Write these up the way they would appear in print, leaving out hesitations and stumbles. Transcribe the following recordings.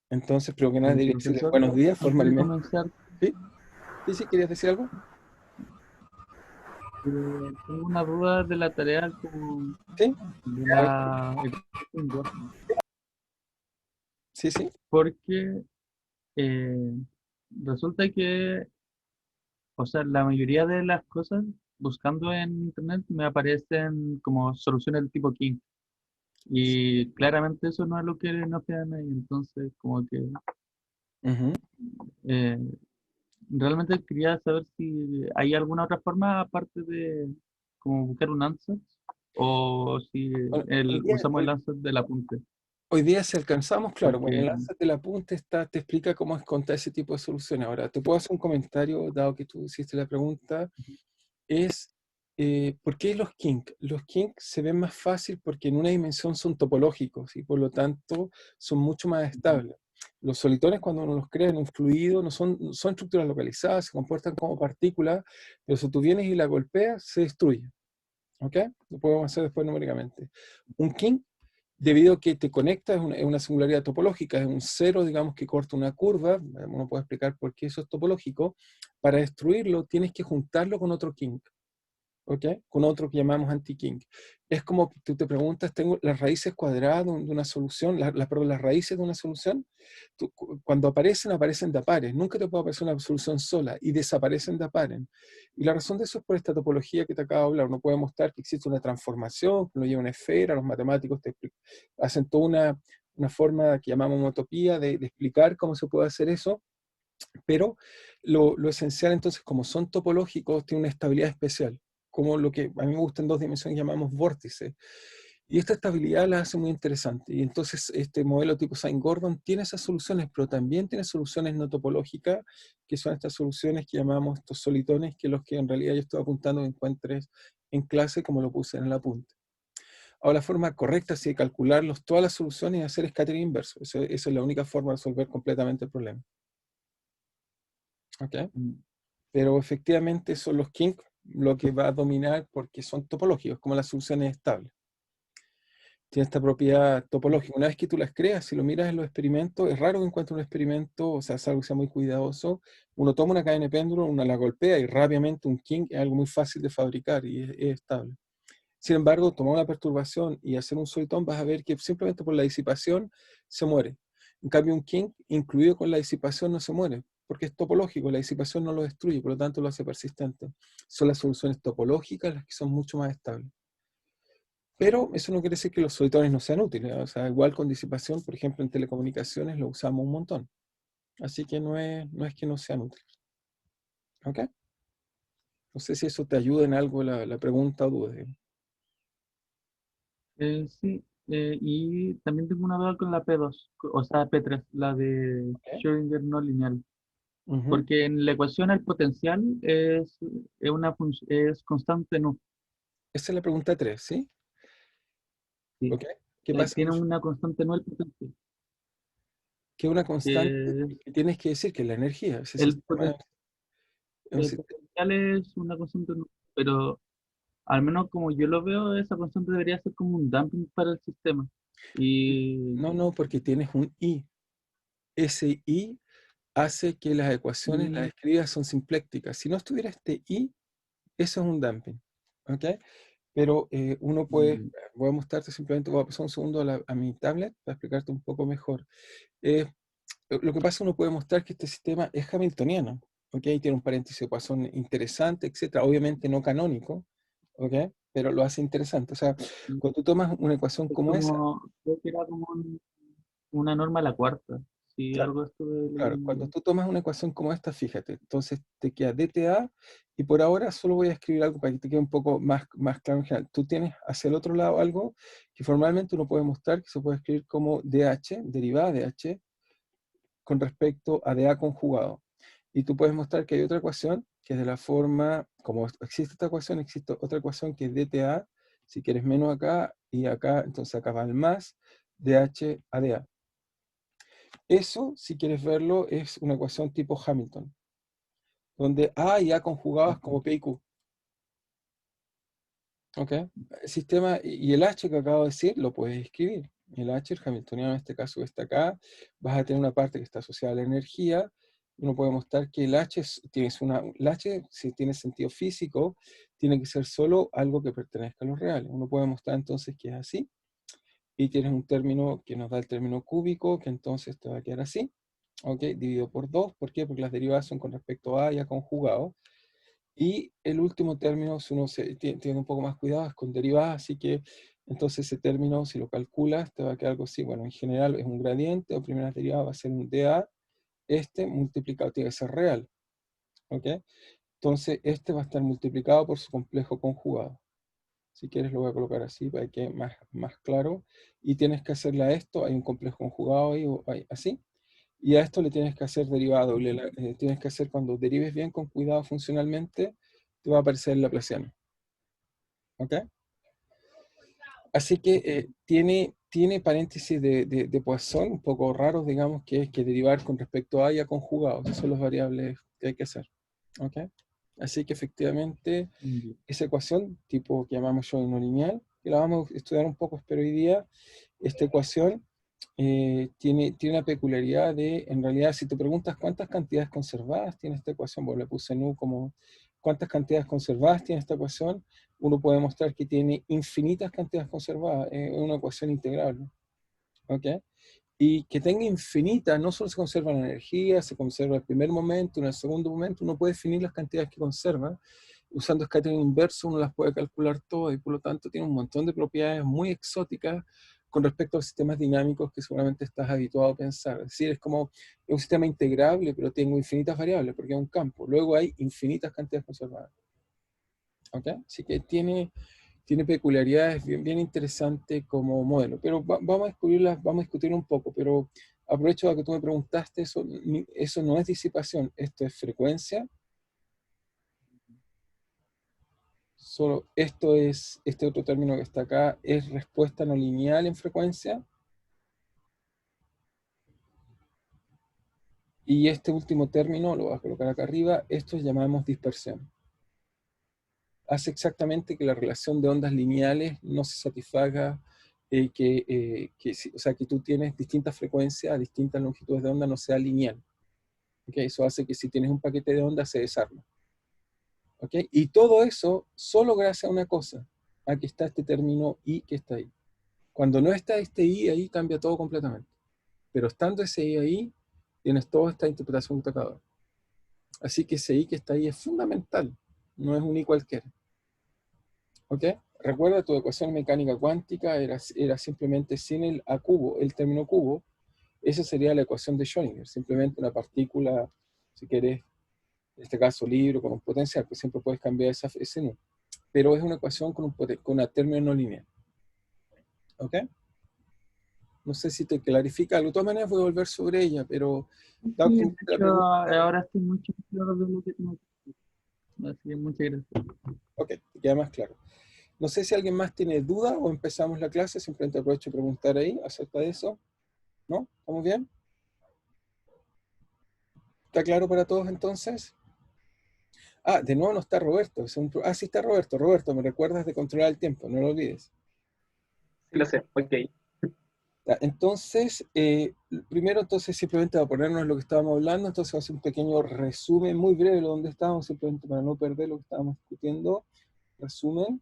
Entonces, primero que nada, debería decirle Profesor, buenos días antes de formalmente. comenzar, ¿Sí? ¿Sí, sí? ¿Querías decir algo? tengo una duda de la tarea como ¿Sí? de A ver, la ecuación Gaussian, sí, sí. porque eh, resulta que, o sea, la mayoría de las cosas buscando en internet me aparecen como soluciones del tipo King, y claramente eso no es lo que nos quedan ahí, entonces como que Ujú. eh, realmente quería saber si hay alguna otra forma aparte de como buscar un answer o si Bueno, hoy día, usamos hoy, el answer del apunte. hoy día si alcanzamos, claro, bueno, Porque, el enlace del apunte te explica cómo es contar ese tipo de soluciones. Ahora, te puedo hacer un comentario, dado que tú hiciste la pregunta, es ¿por qué los kink? Los kink se ven más fácil porque en una dimensión son topológicos y por lo tanto son mucho más estables. Los solitones cuando uno los crea en un fluido no son estructuras localizadas, se comportan como partículas, pero si tú vienes y la golpeas, se destruye. ¿Ok? Lo podemos hacer después numéricamente. Un kink, debido a que te conecta, es una singularidad topológica, es un cero, digamos, que corta una curva, uno puede explicar por qué eso es topológico. Para destruirlo tienes que juntarlo con otro kink. ¿Ok? Con otro que llamamos anti-kink. Es como tú te preguntas, tengo las raíces cuadradas de una solución, perdón, las raíces de una solución, cuando aparecen de a pares, nunca te puede aparecer una solución sola y desaparecen de a pares. Y la razón de eso es por esta topología que te acabo de hablar. Uno puede mostrar que existe una transformación, que uno lleva una esfera, los matemáticos hacen toda una forma que llamamos homotopía de explicar cómo se puede hacer eso, pero lo esencial entonces, como son topológicos, tiene una estabilidad especial, como lo que a mí me gusta en dos dimensiones llamamos vórtices. Y esta estabilidad la hace muy interesante. Y entonces este modelo tipo Sine-Gordon tiene esas soluciones, pero también tiene soluciones no topológicas, que son estas soluciones que llamamos estos solitones, que los que en realidad yo estoy apuntando que encuentres en clase, como lo puse en el apunte. Ahora, la forma correcta es de calcularlos todas las soluciones y hacer scattering inverso. Esa es la única forma de resolver completamente el problema. ¿Ok? mm, Pero efectivamente son los kinks lo que va a dominar porque son topológicos, como las soluciones estables. Tiene esta propiedad topológica. Una vez que tú las creas, si lo miras en los experimentos, es raro que encuentres un experimento, o sea, es algo que sea muy cuidadoso. Uno toma una cadena de péndulo, uno la golpea y rápidamente un kink es algo muy fácil de fabricar y es estable. Sin embargo, tomar una perturbación y hacer un solitón, vas a ver que simplemente por la disipación se muere. En cambio, un kink, incluido con la disipación, no se muere, porque es topológico, la disipación no lo destruye, por lo tanto lo hace persistente. Son las soluciones topológicas las que son mucho más estables. Pero eso no quiere decir que los solitones no sean útiles, ¿eh? O sea, igual con disipación, por ejemplo, en telecomunicaciones lo usamos un montón. Así que no es que no sean útiles. ¿Ok? No sé si eso te ayuda en algo la pregunta o duda. sí, y también tengo una duda con la P2, o sea, P3, la de ¿Ok? Schrödinger no lineal, Ujú. porque en la ecuación el potencial es constante nu, Esa es la pregunta 3, ¿sí? sí. ¿Ok? ¿Qué pasa Tiene con una constante nu el potencial, que una constante que que tienes que decir que es la energía? Ese el, sistema es un el potencial es una constante nu, pero al menos como yo lo veo, esa constante debería ser como un damping para el sistema. Y no, no, porque tienes un I. Ese I hace que las ecuaciones, las mm, escribas son simplécticas. Si no estuviera este I, eso es un damping. ¿Ok? Pero uno puede, mm, voy a mostrarte simplemente, voy a pasar un segundo a mi tablet para explicarte un poco mejor. Eh, lo que pasa, uno puede mostrar que este sistema es hamiltoniano, ¿ok? Tiene un paréntesis de Poisson interesante, etcétera. Obviamente no canónico, ¿ok? Pero lo hace interesante. O sea, mm, cuando tú tomas una ecuación es como esa, como, creo que era como una norma a la cuarta. Sí, claro, algo estuve claro, cuando leyendo. tú tomas una ecuación como esta, fíjate, entonces te queda dta, y por ahora solo voy a escribir algo para que te quede un poco más claro en general. Tú tienes hacia el otro lado algo que formalmente uno puede mostrar que se puede escribir como dh, derivada de h, con respecto a dA conjugado. Y tú puedes mostrar que hay otra ecuación que es de la forma, como existe esta ecuación, existe otra ecuación que es dta, si quieres menos acá y acá, entonces acá va el más, dh a dA. Eso, si quieres verlo, es una ecuación tipo Hamilton, donde A y A conjugadas como P y Q. ¿Ok? El sistema y el H que acabo de decir lo puedes escribir. el H, el hamiltoniano en este caso que está acá, vas a tener una parte que está asociada a la energía. Uno puede mostrar que el H, el H, si tiene sentido físico, tiene que ser solo algo que pertenezca a los reales. Uno puede mostrar entonces que es así, y tienes un término que nos da el término cúbico, que entonces te va a quedar así, ¿ok? Dividido por 2, ¿por qué? Porque las derivadas son con respecto a y a conjugado. Y el último término, si uno tiene un poco más cuidado, es con derivadas, así que entonces ese término, si lo calculas, te va a quedar algo así. Bueno, en general es un gradiente, o primera derivada va a ser un dA, multiplicado, tiene que ser real, ¿ok? Entonces este va a estar multiplicado por su complejo conjugado. Si quieres lo voy a colocar así para que quede más claro. Y tienes que hacerle a esto, hay un complejo conjugado ahí, así. Y a esto le tienes que hacer derivada doble. Tienes que hacer cuando derives bien con cuidado funcionalmente, te va a aparecer el laplaciano. ¿Ok? Así que tiene paréntesis de Poisson, un poco raros, digamos, que es que derivar con respecto a y a conjugados. Esas son las variables que hay que hacer. ¿Ok? Así que efectivamente Ya. esa ecuación, tipo que llamamos yo no lineal, que la vamos a estudiar un poco, espero hoy día, esta ecuación tiene una peculiaridad de, en realidad, si te preguntas cuántas cantidades conservadas tiene esta ecuación, bueno, le puse nu como cuántas cantidades conservadas tiene esta ecuación, uno puede mostrar que tiene infinitas cantidades conservadas, es una ecuación integral, ¿ok? Y que tenga infinita, no solo se conserva la energía, se conserva el primer momento, en el segundo momento, uno puede definir las cantidades que conserva. Usando scattering inverso uno las puede calcular todas y por lo tanto tiene un montón de propiedades muy exóticas con respecto a los sistemas dinámicos que seguramente estás habituado a pensar. Es decir, es un sistema integrable, pero tengo infinitas variables porque es un campo. Luego hay infinitas cantidades conservadas. ¿Ok? Así que tiene peculiaridades bien interesantes como modelo, pero vamos a descubrirlas, vamos a discutir un poco, pero aprovecho a que tú me preguntaste, eso no es disipación, esto es frecuencia, solo este otro término que está acá, es respuesta no lineal en frecuencia, y este último término, lo voy a colocar acá arriba, esto llamamos dispersión. Hace exactamente que la relación de ondas lineales no se satisfaga, o sea, que tú tienes distintas frecuencias, distintas longitudes de onda, no sea lineal. ¿Okay? Eso hace que si tienes un paquete de ondas se desarme. ¿Okay? Y todo eso solo gracias a una cosa, aquí está este término I que está ahí. Cuando no está este I ahí cambia todo completamente. Pero estando ese I ahí, tienes toda esta interpretación que te acabo de dar. Así que ese I que está ahí es fundamental, no es un I cualquiera. ¿Ok? Recuerda, tu ecuación mecánica cuántica era simplemente sin el A cubo, el término cubo. Esa sería la ecuación de Schrödinger, simplemente una partícula, si querés, en este caso libre, con un potencial, pues siempre puedes cambiar ese nu. Pero es una ecuación con una término no lineal. ¿Ok? No sé si te clarifica algo. De todas maneras voy a volver sobre ella, pero dado Sí, que de me hiciste la hecho, pregunta, ahora estoy mucho más claro de lo que tengo que decir. Así que muchas gracias. ok, te queda más claro. No sé si alguien más tiene duda o empezamos la clase, simplemente aprovecho de preguntar ahí acerca de eso. ¿No? ¿Estamos bien? ¿Está claro para todos entonces? Ah, de nuevo no está Roberto. Sí está Roberto. Roberto, me recuerdas de controlar el tiempo, no lo olvides. Sí, lo sé, ok. Ya, entonces, primero entonces simplemente va a ponernos lo que estábamos hablando, entonces va a ser un pequeño resumen muy breve de donde estábamos, simplemente para no perder lo que estábamos discutiendo. Resumen.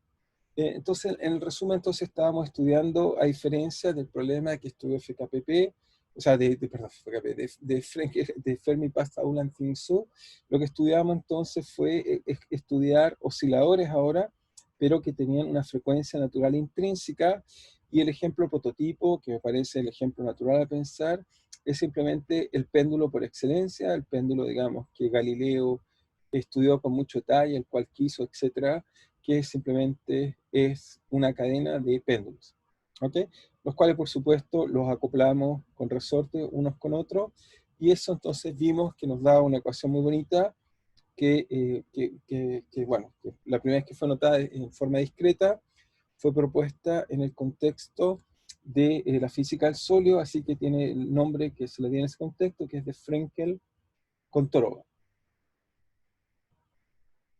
Entonces, en el resumen, entonces estábamos estudiando, a diferencia del problema que estudió FKPP, o sea, perdón, FKP, de Fermi-Pasta-Ulam-Finsú, lo que estudiamos entonces fue estudiar osciladores ahora, pero que tenían una frecuencia natural intrínseca, y el ejemplo prototipo, que me parece el ejemplo natural a pensar, es simplemente el péndulo por excelencia, el péndulo, digamos, que Galileo estudió con mucho detalle, el cual quiso, etcétera, que simplemente es una cadena de péndulos, ¿ok? Los cuales, por supuesto, los acoplamos con resorte unos con otros, y eso entonces vimos que nos da una ecuación muy bonita, bueno, que la primera vez que fue anotada en forma discreta, fue propuesta en el contexto de la física del sólido, así que tiene el nombre que se le dio en ese contexto, que es de Frenkel-Kontorova.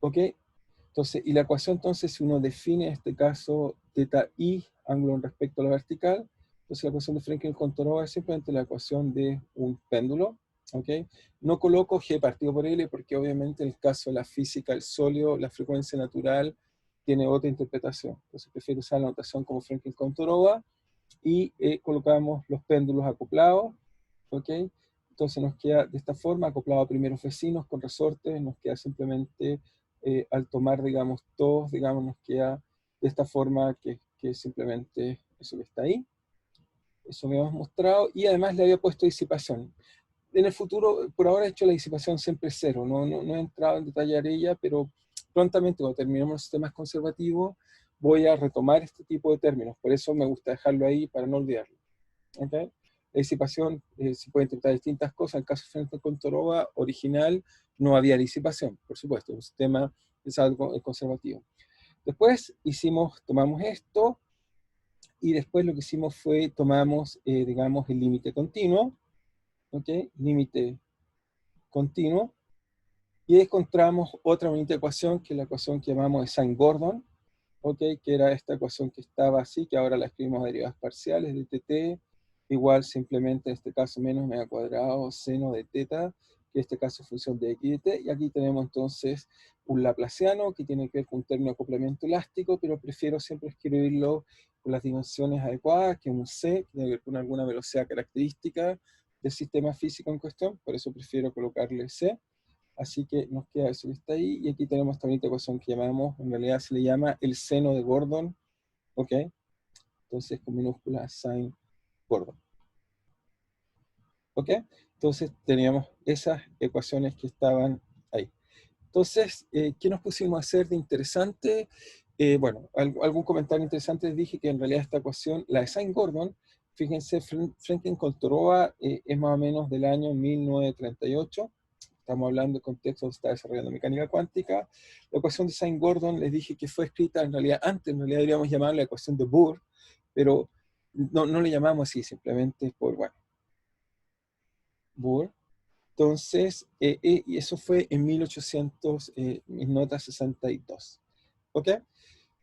¿Ok? Entonces, y la ecuación, entonces, si uno define en este caso θ i, ángulo en respecto a la vertical, Entonces la ecuación de Frenkel-Kontorova es simplemente la ecuación de un péndulo, ¿ok? No coloco G partido por L porque obviamente en el caso de la física, el sólido, la frecuencia natural tiene otra interpretación. Entonces prefiero usar la notación como Frenkel-Kontorova y colocamos los péndulos acoplados, ¿ok? Entonces nos queda de esta forma, acoplado a primeros vecinos con resortes, nos queda simplemente, al tomar, digamos, todos, digamos, nos queda de esta forma que simplemente eso que está ahí. Eso me hemos mostrado, y además le había puesto disipación. En el futuro, por ahora he hecho la disipación siempre cero, no he entrado en detallar ella, pero prontamente cuando terminemos los sistemas conservativos voy a retomar este tipo de términos, por eso me gusta dejarlo ahí para no olvidarlo. ¿Okay? La disipación se puede interpretar distintas cosas. En el caso de Frenkel-Kontorova original no había disipación, por supuesto, un sistema es algo conservativo. Después tomamos esto, y después lo que hicimos fue tomamos, digamos, el límite continuo, ¿ok? Límite continuo, y encontramos otra bonita ecuación, que es la ecuación que llamamos de Saint-Gordon, ¿ok? Que era esta ecuación que estaba así, que ahora la escribimos a derivadas parciales de tt, igual simplemente en este caso menos media cuadrado seno de teta, que en este caso es función de x de t, y aquí tenemos entonces un laplaciano que tiene que ver con un término de acoplamiento elástico, pero prefiero siempre escribirlo con las dimensiones adecuadas, que es un c, que tiene que ver con alguna velocidad característica del sistema físico en cuestión, por eso prefiero colocarle c. Así que nos queda eso que está ahí, y aquí tenemos esta bonita ecuación que llamamos, en realidad se le llama el seno de Gordon, ¿ok? Entonces con minúscula sin Gordon, ¿ok? Entonces teníamos esas ecuaciones que estaban ahí. Entonces, ¿qué nos pusimos a hacer de interesante? Bueno, algún comentario interesante les dije que en realidad esta ecuación, la de Saint-Gordon, fíjense, Frenkel-Kontorova es más o menos del año 1938, estamos hablando de contexto donde se está desarrollando mecánica cuántica. La ecuación de Saint-Gordon les dije que fue escrita en realidad antes, en realidad deberíamos llamarla la ecuación de Bohr, pero no le llamamos así, simplemente por, bueno, Bohr. Entonces, y eso fue en 1800, mis notas 62. ¿Ok?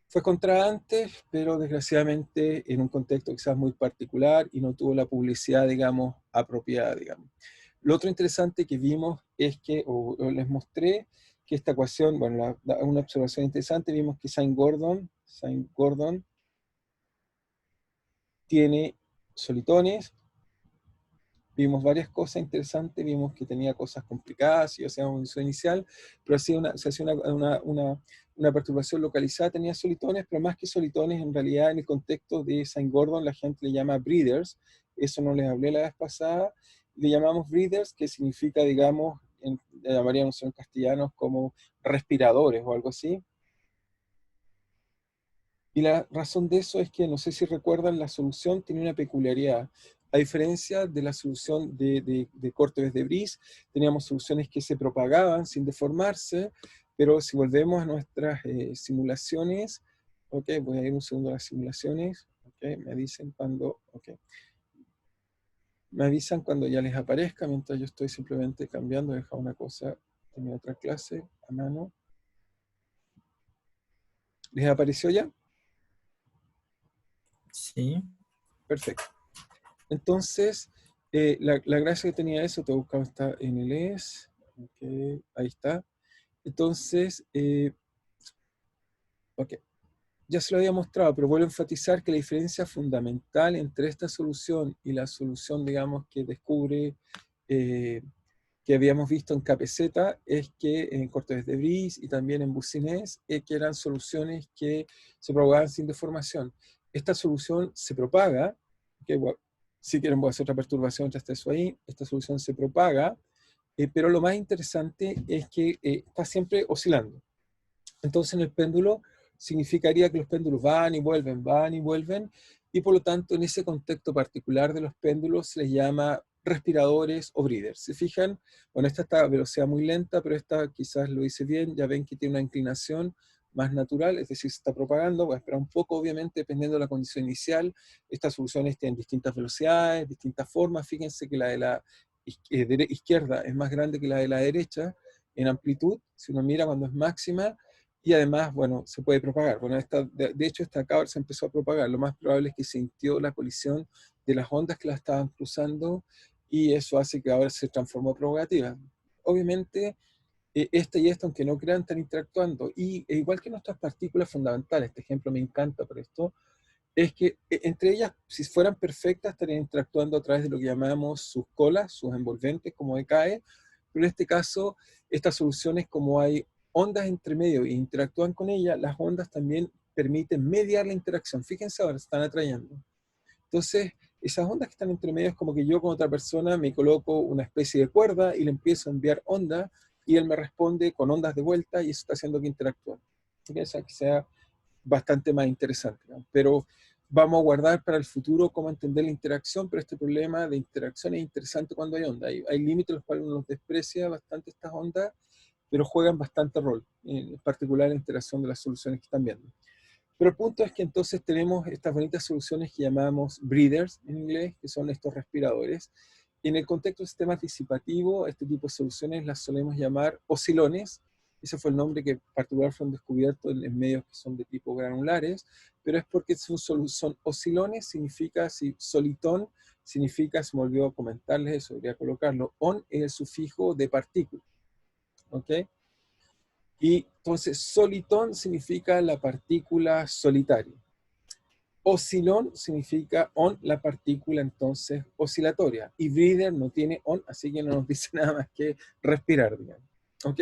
Fue contra antes, pero desgraciadamente en un contexto quizás muy particular y no tuvo la publicidad, digamos, apropiada, digamos. Lo otro interesante que vimos es que, o les mostré, que esta ecuación, bueno, una observación interesante, vimos que Saint-Gordon tiene solitones. Vimos varias cosas interesantes, vimos que tenía cosas complicadas, y o sea, un inicio inicial, pero se hacía una perturbación localizada, tenía solitones, pero más que solitones, en realidad en el contexto de Saint-Gordon la gente le llama breathers, eso no les hablé la vez pasada, le llamamos breathers, que significa, digamos, le llamaríamos en castellanos como respiradores o algo así. Y la razón de eso es que, no sé si recuerdan, la solución tiene una peculiaridad. A diferencia de la solución de Cortes de Bris, teníamos soluciones que se propagaban sin deformarse, pero si volvemos a nuestras simulaciones, ok, voy a ir un segundo a las simulaciones, ok, me dicen cuando, ok. Me avisan cuando ya les aparezca, mientras yo estoy simplemente cambiando, he dejado una cosa en mi otra clase a mano. ¿Les apareció ya? Sí. Perfecto. Entonces, la gracia que tenía eso, te buscaba está en el ES, okay, ahí está. Entonces, ok, ya se lo había mostrado, pero vuelvo a enfatizar que la diferencia fundamental entre esta solución y la solución, digamos, que descubre, que habíamos visto en KPZ, es que en Cortes de Bris y también en Boussinesq, que eran soluciones que se propagaban sin deformación. Esta solución se propaga, que, bueno, si quieren voy a hacer otra perturbación, ya está eso ahí, esta solución se propaga, pero lo más interesante es que está siempre oscilando. Entonces en el péndulo significaría que los péndulos van y vuelven, y por lo tanto en ese contexto particular de los péndulos se les llama respiradores o breathers. ¿Se fijan? Bueno, esta está a velocidad muy lenta, pero esta quizás lo hice bien, ya ven que tiene una inclinación más natural, es decir, se está propagando. Voy a esperar un poco, obviamente, dependiendo de la condición inicial. Estas soluciones tienen distintas velocidades, distintas formas. Fíjense que la de la izquierda es más grande que la de la derecha en amplitud, si uno mira cuando es máxima, y además, bueno, se puede propagar. Bueno, de hecho, esta acá se empezó a propagar. Lo más probable es que sintió la colisión de las ondas que la estaban cruzando, y eso hace que ahora se transformó propagativa. Obviamente, esta y esta, aunque no crean, están interactuando. E igual que nuestras partículas fundamentales, este ejemplo me encanta por esto, es que entre ellas, si fueran perfectas, estarían interactuando a través de lo que llamamos sus colas, sus envolventes, como decae, pero en este caso, estas soluciones, como hay ondas entre medio e interactúan con ellas, las ondas también permiten mediar la interacción. Fíjense ahora, se están atrayendo. Entonces, esas ondas que están entre medio es como que yo con otra persona me coloco una especie de cuerda y le empiezo a enviar ondas y él me responde con ondas de vuelta y eso está haciendo que interactúen. O sea, que sea bastante más interesante, ¿no? Pero vamos a guardar para el futuro cómo entender la interacción, pero este problema de interacción es interesante cuando hay ondas. Hay límites en los cuales uno los desprecia bastante estas ondas, pero juegan bastante rol, en particular en la interacción de las soluciones que están viendo. Pero el punto es que entonces tenemos estas bonitas soluciones que llamamos breathers en inglés, que son estos respiradores. Y en el contexto de sistemas disipativos, este tipo de soluciones las solemos llamar oscilones. Ese fue el nombre que en particular fueron descubiertos en medios que son de tipo granulares, pero es porque son oscilones, significa, si solitón significa, se me olvidó comentarles eso, debería colocarlo, on es el sufijo de partícula, ¿ok? Y entonces solitón significa la partícula solitaria. Oscilón significa on, la partícula entonces oscilatoria. Y breather no tiene on, así que no nos dice nada más que respirar, digamos. ¿Ok?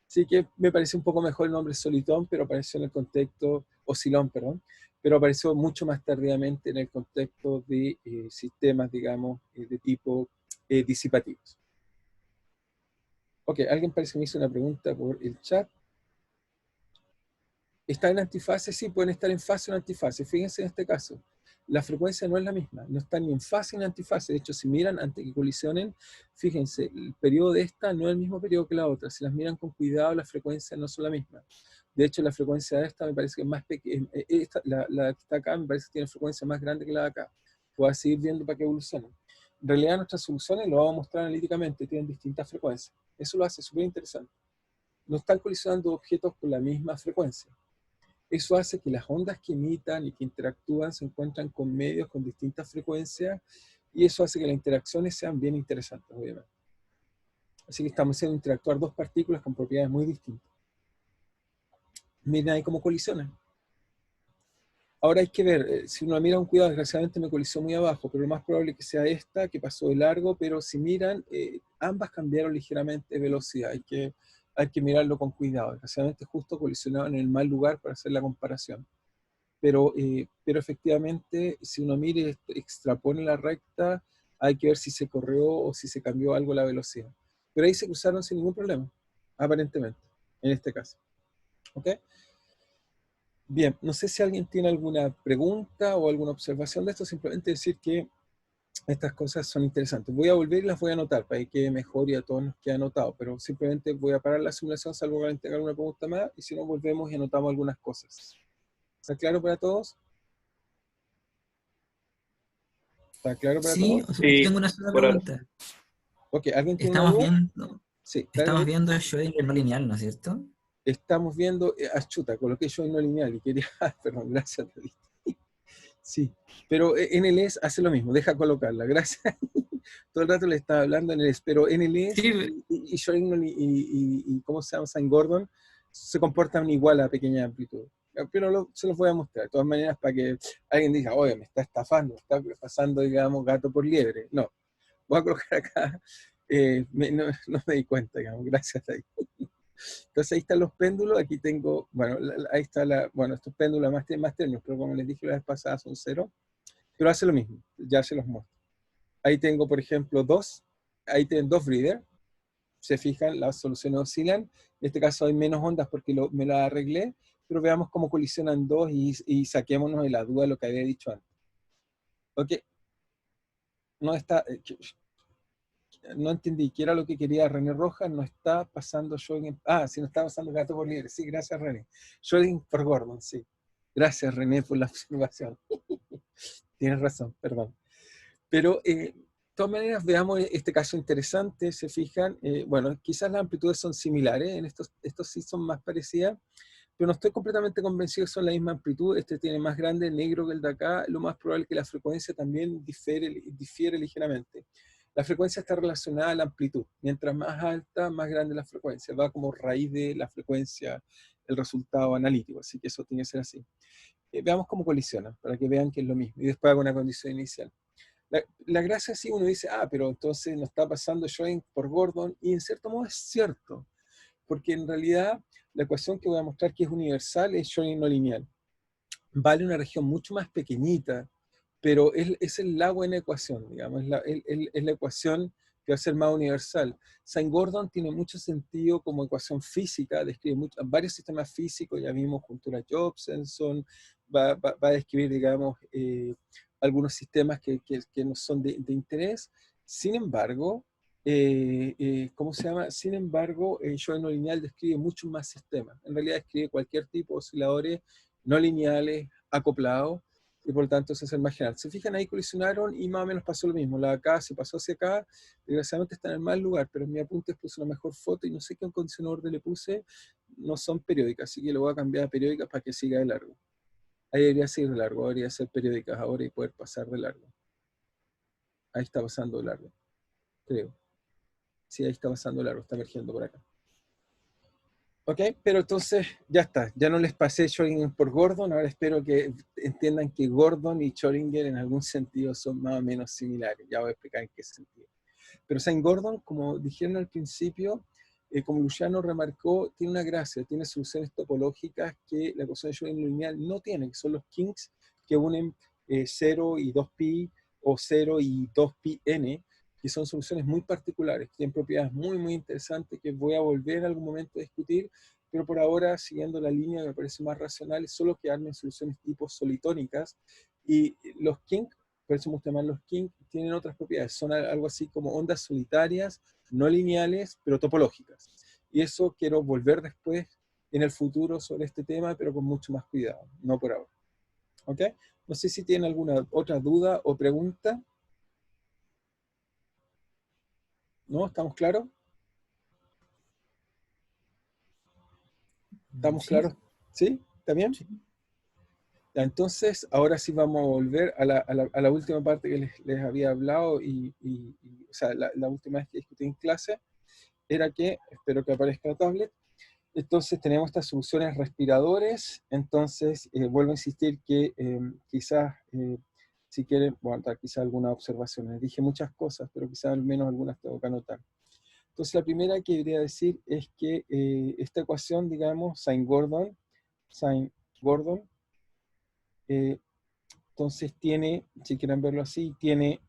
Así que me parece un poco mejor el nombre solitón, pero apareció en el contexto, oscilón, perdón, pero apareció mucho más tardíamente en el contexto de sistemas, digamos, de tipo disipativos. Ok, alguien parece que me hizo una pregunta por el chat. ¿Están en antifase? Sí, pueden estar en fase o en antifase. Fíjense en este caso, la frecuencia no es la misma, no están ni en fase ni en antifase. De hecho, si miran antes que colisionen, fíjense, el periodo de esta no es el mismo periodo que la otra. Si las miran con cuidado, las frecuencias no son la misma. De hecho, la frecuencia de esta me parece que es más pequeña. La que está acá me parece que tiene frecuencia más grande que la de acá. Voy a seguir viendo para que evolucionen. En realidad, nuestras soluciones, lo vamos a mostrar analíticamente, tienen distintas frecuencias. Eso lo hace súper interesante. No están colisionando objetos con la misma frecuencia. Eso hace que las ondas que emitan y que interactúan se encuentran con medios con distintas frecuencias y eso hace que las interacciones sean bien interesantes, obviamente. Así que estamos haciendo interactuar dos partículas con propiedades muy distintas. Miren ahí cómo colisionan. Ahora hay que ver, si uno mira con cuidado, desgraciadamente me colisionó muy abajo, pero lo más probable es que sea esta, que pasó de largo, pero si miran, ambas cambiaron ligeramente de velocidad. Hay que mirarlo con cuidado. Desgraciadamente justo colisionaron en el mal lugar para hacer la comparación. Pero efectivamente, si uno mire, extrapone la recta, hay que ver si se corrió o si se cambió algo la velocidad. Pero ahí se cruzaron sin ningún problema, aparentemente, en este caso. ¿Ok? Bien, no sé si alguien tiene alguna pregunta o alguna observación de esto, simplemente decir que estas cosas son interesantes. Voy a volver y las voy a anotar para que quede mejor y a todos nos quede anotado, pero simplemente voy a parar la simulación salvo que alguien tenga alguna pregunta más y si no volvemos y anotamos algunas cosas. ¿Está claro para todos? ¿Está claro para Sí, todos? o sea, yo Sí, tengo una sola por ahora. pregunta. Ok, ¿alguien tiene una Estamos duda? viendo, Sí, dale, estamos dale. viendo Schrödinger no lineal, ¿no es cierto? Estamos viendo, chuta, coloqué yo en no lineal y quería, perdón, gracias, David. Sí, pero en el ES hace lo mismo, deja colocarla, gracias. Todo el rato le estaba hablando en el ES, pero en el ES Sí, y Schrödinger y ¿cómo se llama? Saint Gordon se comportan igual a pequeña amplitud. Pero se los voy a mostrar, de todas maneras, para que alguien diga, oye, me está estafando, me está pasando, digamos, gato por liebre. No, voy a colocar acá, no me di cuenta, digamos, gracias a David. Entonces ahí están los péndulos, aquí tengo, bueno, ahí está bueno, estos péndulos más términos, pero como les dije la vez pasada son 0, pero hace lo mismo, ya se los muestro. Ahí tengo, por ejemplo, ahí tienen dos breeders, se fijan, las soluciones oscilan, en este caso hay menos ondas porque me la arreglé, pero veamos cómo colisionan dos y saquémonos de la duda de lo que había dicho antes. Ok, no está, no entendí, ¿qué era lo que quería René Rojas? No está pasando Schrödinger. Sí, no está pasando gato por liebre. Sí, gracias René. Schrödinger por Gordon, sí. Gracias René por la observación. Tienes razón, perdón. Pero, de todas maneras, veamos este caso interesante. Se fijan, bueno, quizás las amplitudes son similares, estos sí son más parecidas, pero no estoy completamente convencido que son la misma amplitud. Este tiene más grande negro que el de acá, lo más probable es que la frecuencia también difiere ligeramente. La frecuencia está relacionada a la amplitud. Mientras más alta, más grande la frecuencia. Va como raíz de la frecuencia el resultado analítico, así que eso tiene que ser así. Veamos cómo colisionan, para que vean que es lo mismo. Y después hago una condición inicial. La gracia sí, uno dice, pero entonces no está pasando Schrödinger por Gordon, y en cierto modo es cierto, porque en realidad la ecuación que voy a mostrar que es universal es Schrödinger no lineal. Vale una región mucho más pequeñita, pero es el lago en ecuación, digamos, es la ecuación que va a ser más universal. Saint-Gordon tiene mucho sentido como ecuación física, describe varios sistemas físicos, ya vimos juntura Jobsenson, va a describir, digamos, algunos sistemas que no son de interés. Sin embargo, ¿cómo se llama? Sin embargo, Schrödinger no lineal describe muchos más sistemas. En realidad describe cualquier tipo de osciladores no lineales, acoplados, y por lo tanto eso es el más general. Se fijan, ahí colisionaron y más o menos pasó lo mismo. La de acá se pasó hacia acá, desgraciadamente está en el mal lugar, pero en mi apunte puse una mejor foto y no sé qué condicionador le puse, no son periódicas, así que lo voy a cambiar a periódicas para que siga de largo. Ahí debería seguir de largo, debería ser periódicas ahora y poder pasar de largo. Ahí está pasando de largo, creo. Sí, ahí está pasando de largo, está emergiendo por acá. ¿Ok? Pero entonces ya está, ya no les pasé Schrödinger por Gordon, ahora espero que entiendan que Gordon y Schrödinger en algún sentido son más o menos similares, ya voy a explicar en qué sentido. Pero Saint-Gordon, como dijeron al principio, como Luciano remarcó, tiene una gracia, tiene soluciones topológicas que la ecuación de Schrödinger lineal no tiene, que son los kinks que unen 0 y 2pi o 0 y 2pi n, que son soluciones muy particulares, que tienen propiedades muy, muy interesantes que voy a volver en algún momento a discutir, pero por ahora, siguiendo la línea que me parece más racional, es solo quedarme en soluciones tipo solitónicas, y los kinks, por eso me gusta llamar los kinks, tienen otras propiedades, son algo así como ondas solitarias, no lineales, pero topológicas. Y eso quiero volver después en el futuro sobre este tema, pero con mucho más cuidado, no por ahora. ¿Ok? No sé si tienen alguna otra duda o pregunta. ¿No? ¿Estamos claros? ¿Estamos Sí, claros? ¿Sí? ¿Está bien? sí. Ya, entonces, ahora sí vamos a volver a la última parte que les había hablado o sea, la última vez que discutí en clase era que, espero que aparezca la tablet, entonces tenemos estas soluciones respiradores, entonces vuelvo a insistir que quizás, si quieren, bueno, quizás algunas observaciones, dije muchas cosas, pero quizás al menos algunas tengo que anotar. Entonces la primera que quería decir es que esta ecuación, digamos, Saint-Gordon, entonces tiene, si quieren verlo así, tiene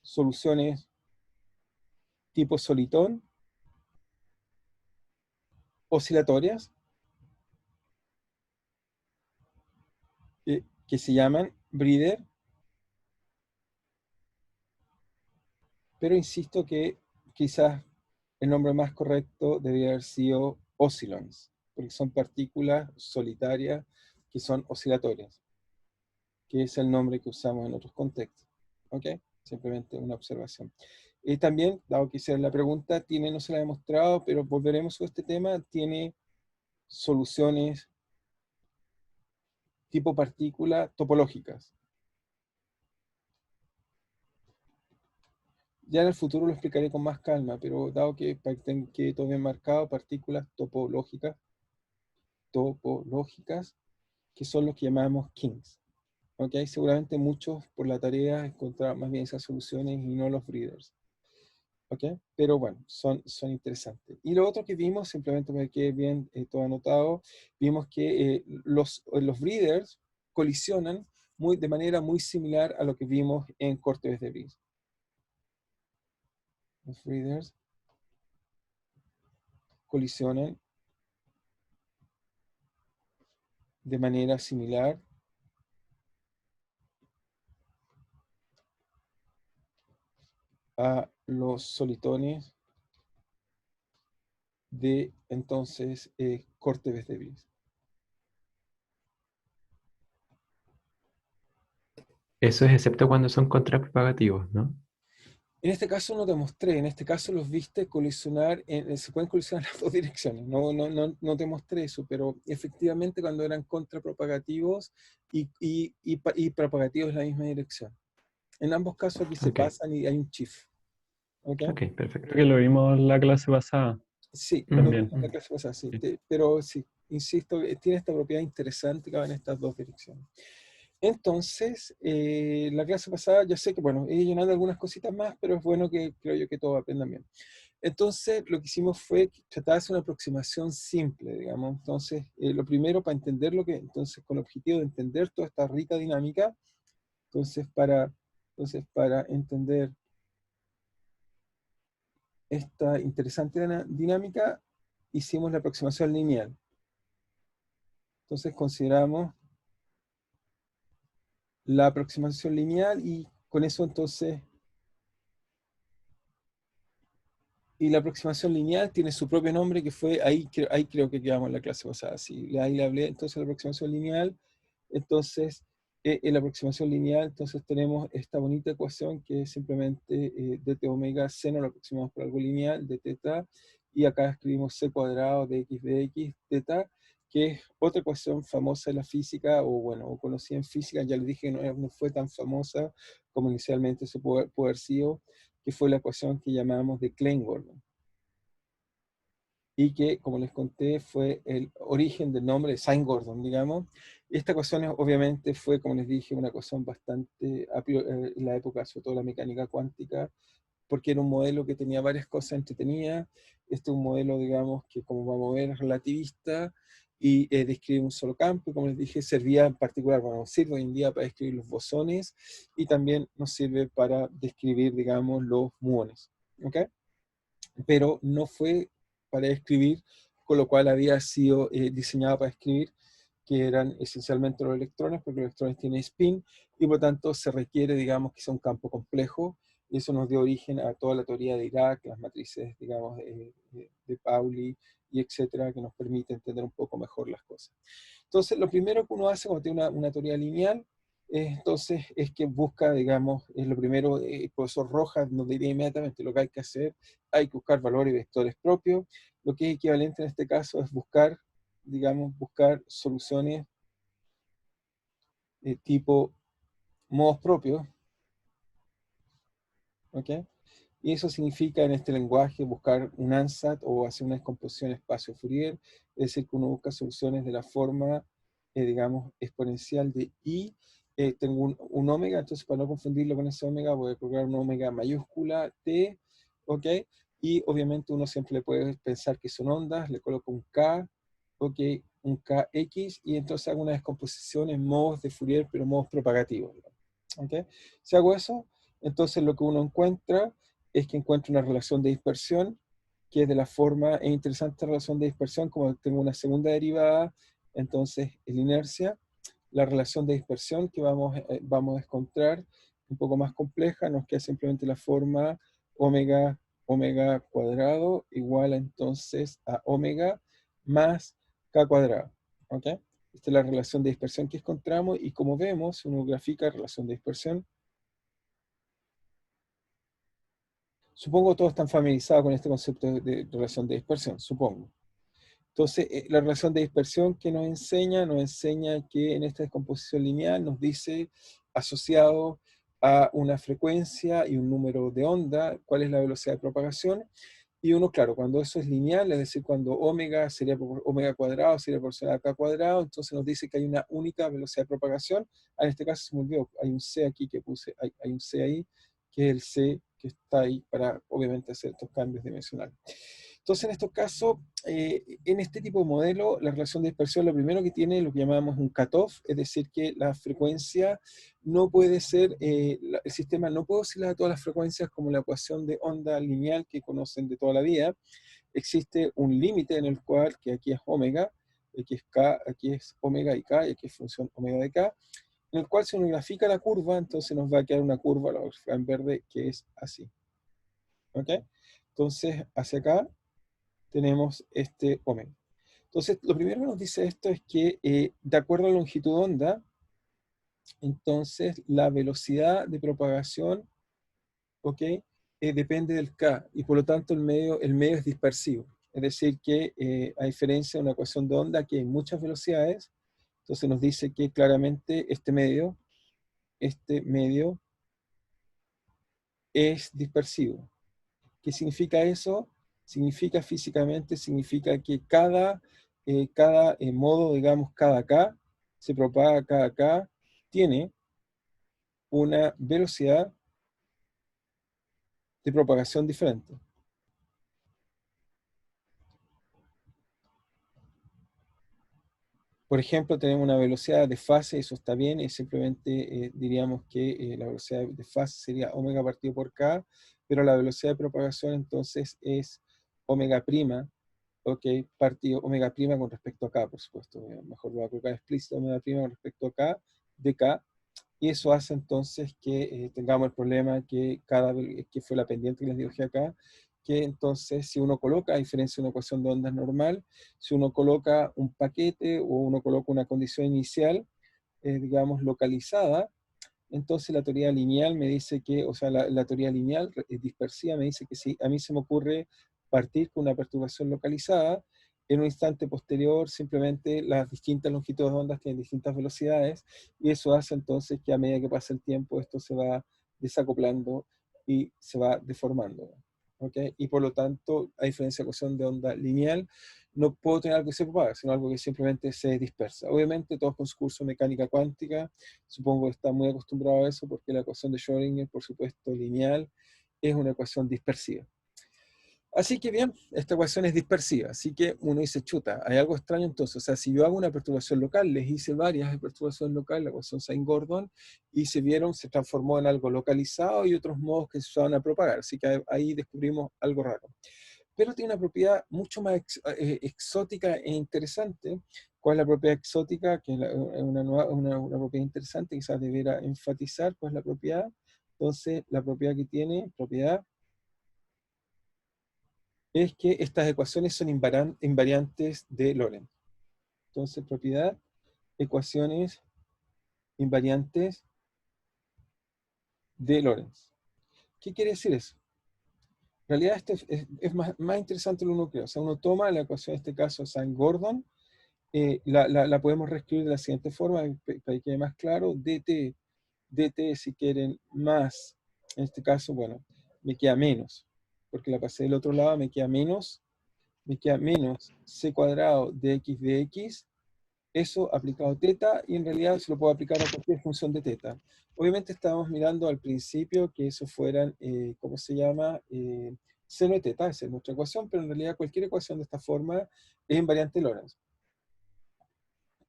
soluciones tipo solitón, oscilatorias, que se llaman breeder, pero insisto que quizás el nombre más correcto debería haber sido oscillons, porque son partículas solitarias que son oscilatorias, que es el nombre que usamos en otros contextos. ¿Ok? Simplemente una observación. Y también, dado que hicieron la pregunta, no se la he demostrado, pero volveremos a este tema, tiene soluciones tipo partícula topológicas. Ya en el futuro lo explicaré con más calma, pero dado que quede todo bien marcado, partículas topológicas, que son los que llamamos kinks. ¿Ok? Seguramente muchos por la tarea encontraron más bien esas soluciones y no los breeders. ¿Ok? Pero bueno, son interesantes. Y lo otro que vimos, simplemente para que quede bien todo anotado, vimos que los breeders colisionan de manera muy similar a lo que vimos en Cortes de Bris. Los breeders colisionan de manera similar a los solitones de entonces Cortes de Bris. Eso es excepto cuando son contrapropagativos, ¿no? En este caso no te mostré, en este caso los viste colisionar, se pueden colisionar en las dos direcciones, no te mostré eso, pero efectivamente cuando eran contrapropagativos y propagativos en la misma dirección. En ambos casos aquí se Ok, pasan y hay un shift. ¿Ok? ok, perfecto. Que lo vimos la clase pasada. Sí, lo Bien. vimos en la clase pasada, sí. Sí. Pero sí, insisto, tiene esta propiedad interesante que va en estas dos direcciones. Entonces, la clase pasada, ya sé que, bueno, he llenado algunas cositas más, pero es bueno que creo yo que todos aprendan bien. Entonces, lo que hicimos fue tratar de hacer una aproximación simple, digamos. Entonces, lo primero para entender entonces, con el objetivo de entender toda esta rica dinámica, entonces, para entender esta interesante dinámica, hicimos la aproximación lineal. Entonces, consideramos la aproximación lineal y con eso entonces, y la aproximación lineal tiene su propio nombre que fue, ahí creo que quedamos en la clase pasada, sí, ahí le hablé, entonces la aproximación lineal, entonces en la aproximación lineal entonces tenemos esta bonita ecuación que es simplemente dt omega seno, lo aproximamos por algo lineal, de teta, y acá escribimos c cuadrado de x teta, que es otra ecuación famosa de la física, o bueno, o conocida en física, ya les dije que no fue tan famosa como inicialmente se pudo haber sido, que fue la ecuación que llamamos de Klein-Gordon. Y que, como les conté, fue el origen del nombre de Sine-Gordon, digamos. Esta ecuación obviamente fue, como les dije, una ecuación bastante, en la época, sobre todo la mecánica cuántica, porque era un modelo que tenía varias cosas entretenidas. Este es un modelo, digamos, que como vamos a ver, es relativista y describe un solo campo. Y como les dije, servía en particular, bueno, sirve hoy en día para describir los bosones y también nos sirve para describir, digamos, los muones. ¿Ok? Pero no fue para escribir, con lo cual había sido diseñado para escribir, que eran esencialmente los electrones, porque los electrones tienen spin, y por lo tanto se requiere, digamos, que sea un campo complejo, y eso nos dio origen a toda la teoría de Dirac, las matrices, digamos, de Pauli, y etcétera, que nos permite entender un poco mejor las cosas. Entonces, lo primero que uno hace cuando tiene una teoría lineal, entonces es que busca, digamos, es lo primero, el profesor Rojas nos diría inmediatamente lo que hay que hacer, hay que buscar valores y vectores propios. Lo que es equivalente en este caso es buscar, digamos, buscar soluciones tipo modos propios, ¿ok? Y eso significa en este lenguaje buscar un ANSAT o hacer una descomposición espacio Fourier, es decir, que uno busca soluciones de la forma, digamos, exponencial de I. Tengo un omega, entonces para no confundirlo con ese omega voy a colocar un omega mayúscula T, ¿ok? Y obviamente uno siempre le puede pensar que son ondas, le coloco un K, ¿ok? Un KX, y entonces hago una descomposición en modos de Fourier, pero modos propagativos, ¿ok? Si hago eso, entonces lo que uno encuentra es que encuentro una relación de dispersión, que es de la forma, es interesante relación de dispersión, como tengo una segunda derivada, entonces en inercia, la relación de dispersión que vamos a encontrar un poco más compleja, nos queda simplemente la forma omega cuadrado igual entonces a omega más k cuadrado. ¿Ok? Esta es la relación de dispersión que encontramos, y como vemos, uno grafica relación de dispersión. Supongo que todos están familiarizados con este concepto de relación de dispersión, supongo. Entonces, la relación de dispersión que nos enseña que en esta descomposición lineal nos dice, asociado a una frecuencia y un número de onda, cuál es la velocidad de propagación. Y uno, claro, cuando eso es lineal, es decir, cuando omega sería omega cuadrado, sería proporcional a k cuadrado, entonces nos dice que hay una única velocidad de propagación. En este caso se me olvidó, hay un C aquí que puse, hay un C ahí, que es el C que está ahí para, obviamente, hacer estos cambios dimensionales. Entonces, en estos casos, en este tipo de modelo, la relación de dispersión lo primero que tiene es lo que llamamos un cutoff, es decir, que la frecuencia no puede ser, el sistema no puede oscilar a todas las frecuencias como la ecuación de onda lineal que conocen de toda la vida. Existe un límite en el cual, que aquí es omega, aquí es k, aquí es omega y k, y aquí es función omega de k, en el cual si uno grafica la curva, entonces nos va a quedar una curva, la voy a graficar en verde, que es así. ¿Ok? Entonces, hacia acá tenemos este omega. Entonces, lo primero que nos dice esto es que, de acuerdo a la longitud de onda, entonces la velocidad de propagación, ¿ok? depende del K, y por lo tanto el medio es dispersivo. Es decir, que a diferencia de una ecuación de onda que hay muchas velocidades, entonces nos dice que claramente este medio es dispersivo. ¿Qué significa eso? Significa físicamente, significa que cada modo, digamos, cada K, se propaga cada K, tiene una velocidad de propagación diferente. Por ejemplo, tenemos una velocidad de fase, eso está bien, y simplemente diríamos que la velocidad de fase sería omega partido por K, pero la velocidad de propagación entonces es omega prima, ok, partido omega prima con respecto a K, por supuesto. Mejor lo voy a colocar explícito, omega prima con respecto a K, de K, y eso hace entonces que tengamos el problema que fue la pendiente que les dije acá, que entonces si uno coloca, a diferencia de una ecuación de ondas normal, si uno coloca un paquete o uno coloca una condición inicial, digamos, localizada, entonces la teoría lineal me dice que, o sea, la teoría lineal dispersiva me dice que si a mí se me ocurre partir con una perturbación localizada, en un instante posterior simplemente las distintas longitudes de ondas tienen distintas velocidades, y eso hace entonces que a medida que pasa el tiempo esto se va desacoplando y se va deformando. ¿Okay? Y por lo tanto, a diferencia de la ecuación de onda lineal, no puedo tener algo que se propaga, sino algo que simplemente se dispersa. Obviamente, todos con su curso de mecánica cuántica, supongo que está muy acostumbrado a eso, porque la ecuación de Schrödinger, por supuesto, lineal, es una ecuación dispersiva. Así que bien, esta ecuación es dispersiva, así que uno dice, chuta, hay algo extraño entonces, o sea, si yo hago una perturbación local, les hice varias de perturbación local, la ecuación Sine-Gordon, y se vieron, se transformó en algo localizado y otros modos que se van a propagar, así que ahí descubrimos algo raro. Pero tiene una propiedad mucho más exótica e interesante. ¿Cuál es la propiedad exótica? Que es una propiedad interesante, quizás debiera enfatizar cuál es la propiedad. Entonces, la propiedad que tiene, es que estas ecuaciones son invariantes de Lorentz. Entonces, propiedad, ecuaciones invariantes de Lorentz. ¿Qué quiere decir eso? En realidad, esto es más interesante de lo que uno cree. O sea, uno toma la ecuación, en este caso, Sine-Gordon, la podemos reescribir de la siguiente forma, para que quede más claro, dt si quieren más, en este caso, bueno, me queda menos, porque la pasé del otro lado, me queda menos c cuadrado de x, eso aplicado a teta, y en realidad se lo puedo aplicar a cualquier función de teta. Obviamente estábamos mirando al principio que eso fueran, ¿cómo se llama? Seno de teta, esa es nuestra ecuación, pero en realidad cualquier ecuación de esta forma es invariante de Lorentz.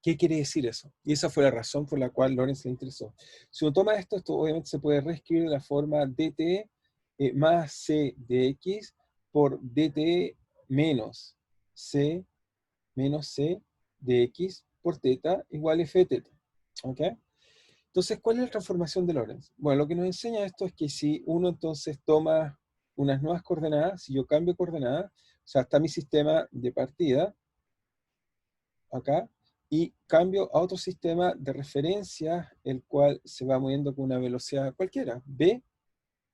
¿Qué quiere decir eso? Y esa fue la razón por la cual Lorentz le interesó. Si uno toma esto obviamente se puede reescribir de la forma dt más c de x por dt menos c de x por teta igual f de teta. ¿Ok? Entonces, ¿cuál es la transformación de Lorentz? Bueno, lo que nos enseña esto es que si uno entonces toma unas nuevas coordenadas, si yo cambio coordenadas, o sea, está mi sistema de partida, acá, y cambio a otro sistema de referencia, el cual se va moviendo con una velocidad cualquiera, v,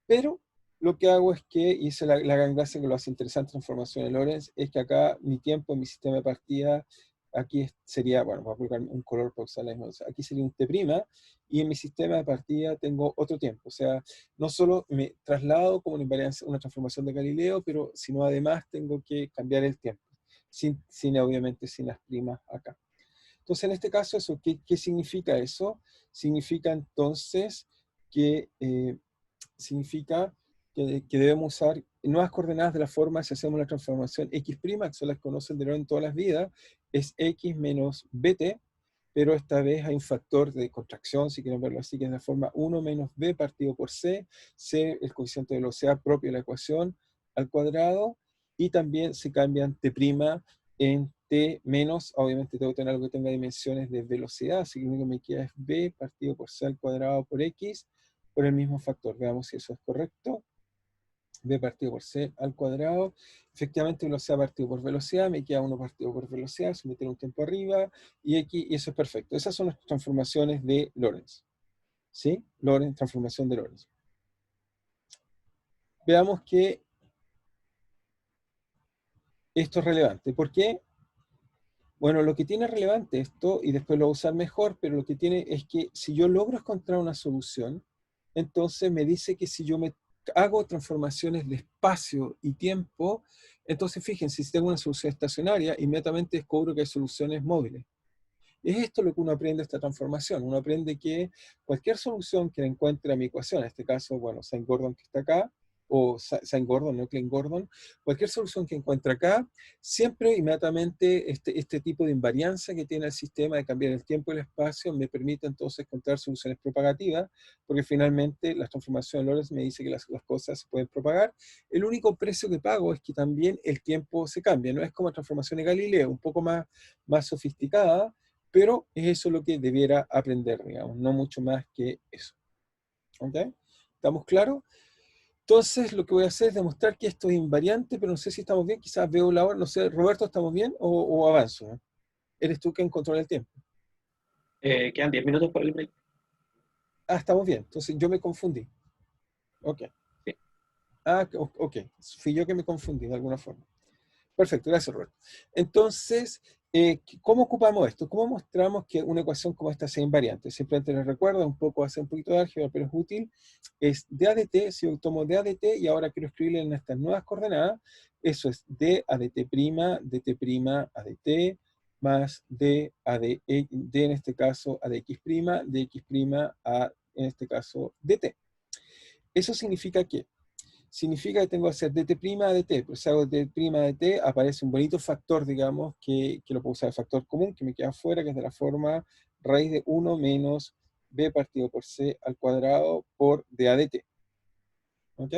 pero lo que hago es que, y esa es la gran gracia que lo hace interesante transformación de Lorentz, es que acá mi tiempo en mi sistema de partida, aquí sería, bueno, voy a colocar un color para usar la misma, aquí sería un t', y en mi sistema de partida tengo otro tiempo, o sea, no solo me traslado como una invariancia, una transformación de Galileo, pero sino además tengo que cambiar el tiempo, obviamente sin las primas acá. Entonces, en este caso, ¿qué significa eso? Significa entonces que debemos usar nuevas coordenadas de la forma, si hacemos la transformación x', que son las que conocen de nuevo en todas las vidas, es x menos bt, pero esta vez hay un factor de contracción, si quieren verlo así, que es la forma 1 menos b partido por c, el coeficiente de velocidad propio de la ecuación, al cuadrado, y también se cambian t' en t menos, obviamente tengo que tener algo que tenga dimensiones de velocidad, así que lo único que me queda es b partido por c al cuadrado por x, por el mismo factor. Veamos si eso es correcto. B partido por C al cuadrado. Efectivamente, velocidad partido por velocidad. Me queda 1 partido por velocidad. Se me tiene un tiempo arriba. Y X, y eso es perfecto. Esas son las transformaciones de Lorentz. ¿Sí? Transformación de Lorentz. veamos que esto es relevante. ¿Por qué? Bueno, lo que tiene relevante esto, y después lo voy a usar mejor, pero lo que tiene es que si yo logro encontrar una solución, entonces me dice que si yo me hago transformaciones de espacio y tiempo, entonces fíjense, si tengo una solución estacionaria, inmediatamente descubro que hay soluciones móviles. Es esto lo que uno aprende de esta transformación. Uno aprende que cualquier solución que encuentre a mi ecuación, en este caso, bueno, Sine-Gordon que está acá, o Sine-Gordon, no Klein-Gordon, cualquier solución que encuentre acá, siempre inmediatamente este tipo de invariancia que tiene el sistema de cambiar el tiempo y el espacio me permite entonces encontrar soluciones propagativas, porque finalmente la transformación de Lorentz me dice que las cosas se pueden propagar. El único precio que pago es que también el tiempo se cambia, no es como la transformación de Galileo, un poco más sofisticada, pero es eso lo que debiera aprender, digamos, no mucho más que eso. ¿Ok? ¿Estamos claros? Entonces, lo que voy a hacer es demostrar que esto es invariante, pero no sé si estamos bien, quizás veo la hora, no sé, Roberto, ¿estamos bien o avanzo? ¿Eh? ¿Eres tú quien controla el tiempo? Quedan 10 minutos para el break. Ah, estamos bien, entonces yo me confundí. Ok. Sí. Ah, ok, fui yo que me confundí de alguna forma. Perfecto, gracias, Roberto. Entonces, ¿cómo ocupamos esto? ¿Cómo mostramos que una ecuación como esta sea invariante? Simplemente les recuerdo, un poco, hace un poquito de álgebra, pero es útil. Es d a de t, si yo tomo d a de t y ahora quiero escribirle en estas nuevas coordenadas, eso es d a de t', dt' a de t, más d a de d en este caso a de x', dx' a, en este caso, dt. Eso significa que significa que tengo que hacer dt' a dt, pues si hago dt' a dt, aparece un bonito factor, digamos, que lo puedo usar el factor común, que me queda afuera, que es de la forma raíz de 1 menos b partido por c al cuadrado por d a dt. ¿Ok?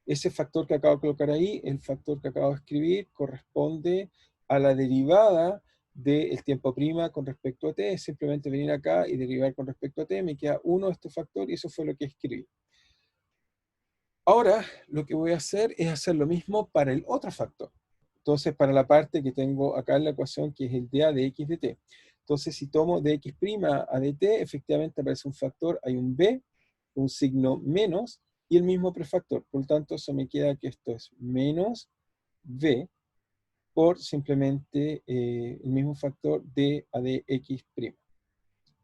Ese factor que acabo de colocar ahí, el factor que acabo de escribir, corresponde a la derivada del tiempo prima con respecto a t, es simplemente venir acá y derivar con respecto a t, me queda 1 este factor y eso fue lo que escribí. Ahora, lo que voy a hacer es hacer lo mismo para el otro factor. Entonces, para la parte que tengo acá en la ecuación, que es el dA de x de t. Entonces, si tomo dx' a dt, efectivamente aparece un factor, hay un b, un signo menos, y el mismo prefactor. Por lo tanto, eso me queda que esto es menos b por simplemente el mismo factor d a dx'.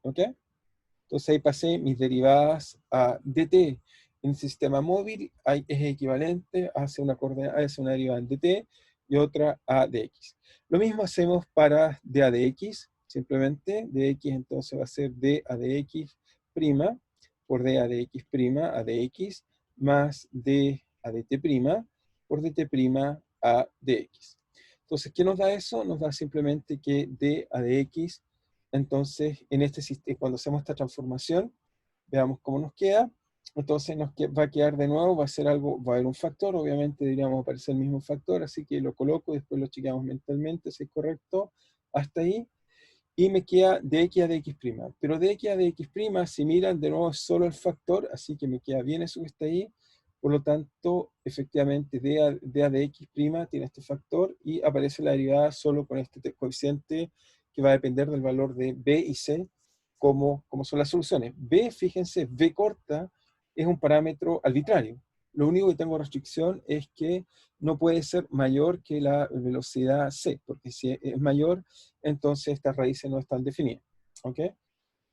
¿Ok? Entonces ahí pasé mis derivadas a dt. En el sistema móvil es equivalente, hace una derivada en dt y otra a dx. Lo mismo hacemos para d a dx, simplemente dx entonces va a ser d a dx' por d a dx' a dx más d a dt' por dt' a dx. Entonces, ¿qué nos da eso? Nos da simplemente que d a dx, entonces, en este sistema, cuando hacemos esta transformación, veamos cómo nos queda. Entonces va a quedar de nuevo, va a ser algo, va a haber un factor, obviamente deberíamos aparecer el mismo factor, así que lo coloco y después lo chequeamos mentalmente si es correcto, hasta ahí, y me queda dx a dx'. Pero dx a dx', si miran, de nuevo es solo el factor, así que me queda bien eso que está ahí. Por lo tanto, efectivamente, d a dx' tiene este factor y aparece la derivada solo con este coeficiente que va a depender del valor de b y c, como son las soluciones. B, fíjense, b corta es un parámetro arbitrario. Lo único que tengo restricción es que no puede ser mayor que la velocidad c, porque si es mayor, entonces estas raíces no están definidas. ¿Ok?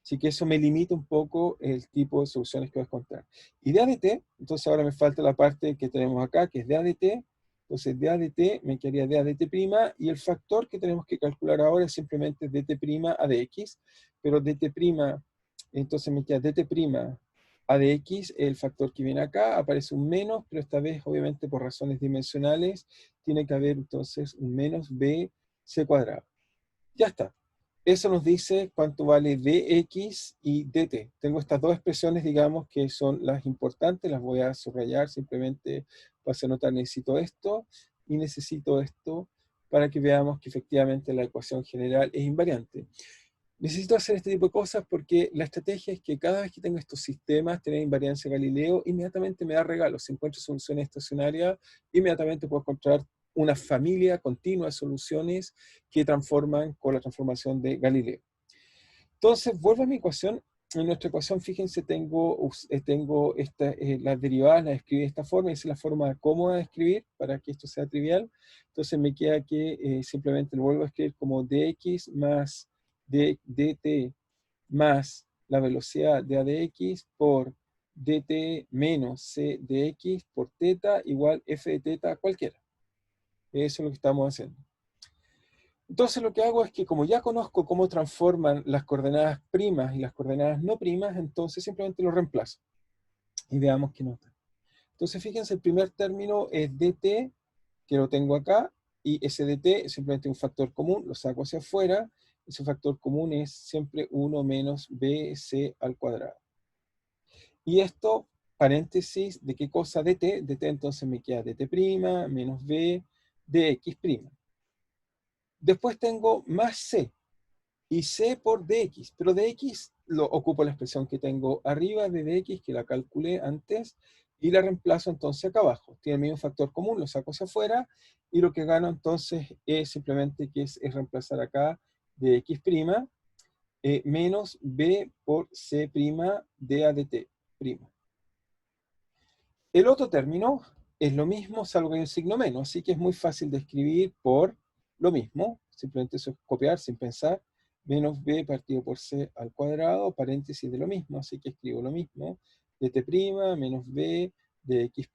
Así que eso me limita un poco el tipo de soluciones que voy a encontrar. Y de ADT, entonces ahora me falta la parte que tenemos acá, que es de ADT. Entonces de ADT me quedaría de ADT', y el factor que tenemos que calcular ahora es simplemente dt' a dx, pero dt', entonces me queda dt' a dx, el factor que viene acá, aparece un menos, pero esta vez obviamente por razones dimensionales tiene que haber entonces un menos bc cuadrado. Ya está. Eso nos dice cuánto vale dx y dt. Tengo estas dos expresiones, digamos, que son las importantes, las voy a subrayar simplemente para hacer notar, necesito esto y necesito esto para que veamos que efectivamente la ecuación general es invariante. Necesito hacer este tipo de cosas porque la estrategia es que cada vez que tengo estos sistemas, tener invariancia Galileo, inmediatamente me da regalos. Si encuentro soluciones estacionarias, inmediatamente puedo encontrar una familia continua de soluciones que transforman con la transformación de Galileo. Entonces, vuelvo a mi ecuación en nuestra ecuación, fíjense, tengo las derivadas, las escribí de esta forma, esa es la forma cómoda de escribir para que esto sea trivial. Entonces me queda que simplemente lo vuelvo a escribir como dx más dt más la velocidad de a de x por dt menos c de x por θ igual f de θ cualquiera. Eso es lo que estamos haciendo. Entonces lo que hago es que como ya conozco cómo transforman las coordenadas primas y las coordenadas no primas, entonces simplemente lo reemplazo. Y veamos qué nos da. Entonces fíjense, el primer término es dt, que lo tengo acá, y ese dt es simplemente un factor común, lo saco hacia afuera. Ese factor común es siempre 1 menos bc al cuadrado. Y esto, paréntesis, ¿de qué cosa? dt. dt entonces me queda dt' menos b dx'. Después tengo más c, y c por dx, pero dx lo ocupo la expresión que tengo arriba de dx, que la calculé antes, y la reemplazo entonces acá abajo. Tiene el mismo factor común, lo saco hacia afuera, y lo que gano entonces es simplemente que es reemplazar acá dx' menos b por c' de a dt'. El otro término es lo mismo, salvo que hay un signo menos, así que es muy fácil de escribir por lo mismo, simplemente eso es copiar sin pensar, menos b partido por c al cuadrado, paréntesis de lo mismo, así que escribo lo mismo, dt' menos b de x'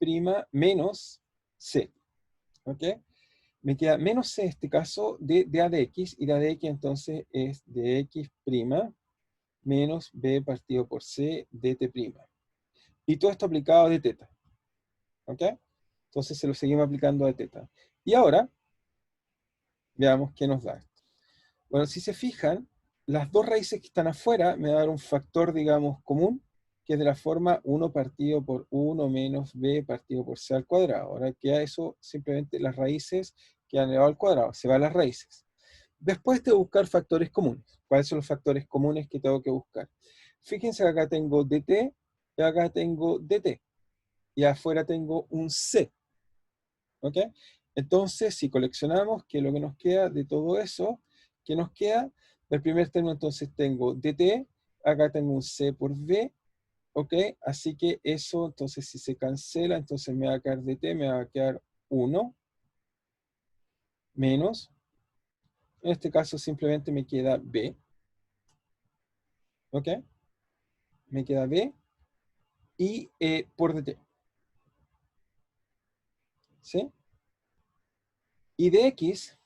menos c, ¿ok? Me queda menos c en este caso de a de x, y de a de x entonces es de x' menos b partido por c dt'. Y todo esto aplicado a d θ. ¿Ok? Entonces se lo seguimos aplicando a θ. Y ahora, veamos qué nos da esto. Bueno, si se fijan, las dos raíces que están afuera me van a dar un factor, digamos, común, que es de la forma 1 partido por 1 menos b partido por c al cuadrado. Ahora queda eso, simplemente las raíces quedan elevado al cuadrado, se van las raíces. Después de buscar factores comunes. ¿Cuáles son los factores comunes que tengo que buscar? Fíjense que acá tengo dt, y acá tengo dt, y afuera tengo un c. ¿Ok? Entonces, si coleccionamos, ¿qué es lo que nos queda de todo eso? ¿Qué nos queda? Del primer término, entonces tengo dt, acá tengo un c por v, ¿ok? Así que eso, entonces, si se cancela, entonces me va a quedar dt, me va a quedar 1, menos, en este caso simplemente me queda b, ¿ok? Me queda b, y por dt, ¿sí? Y dx,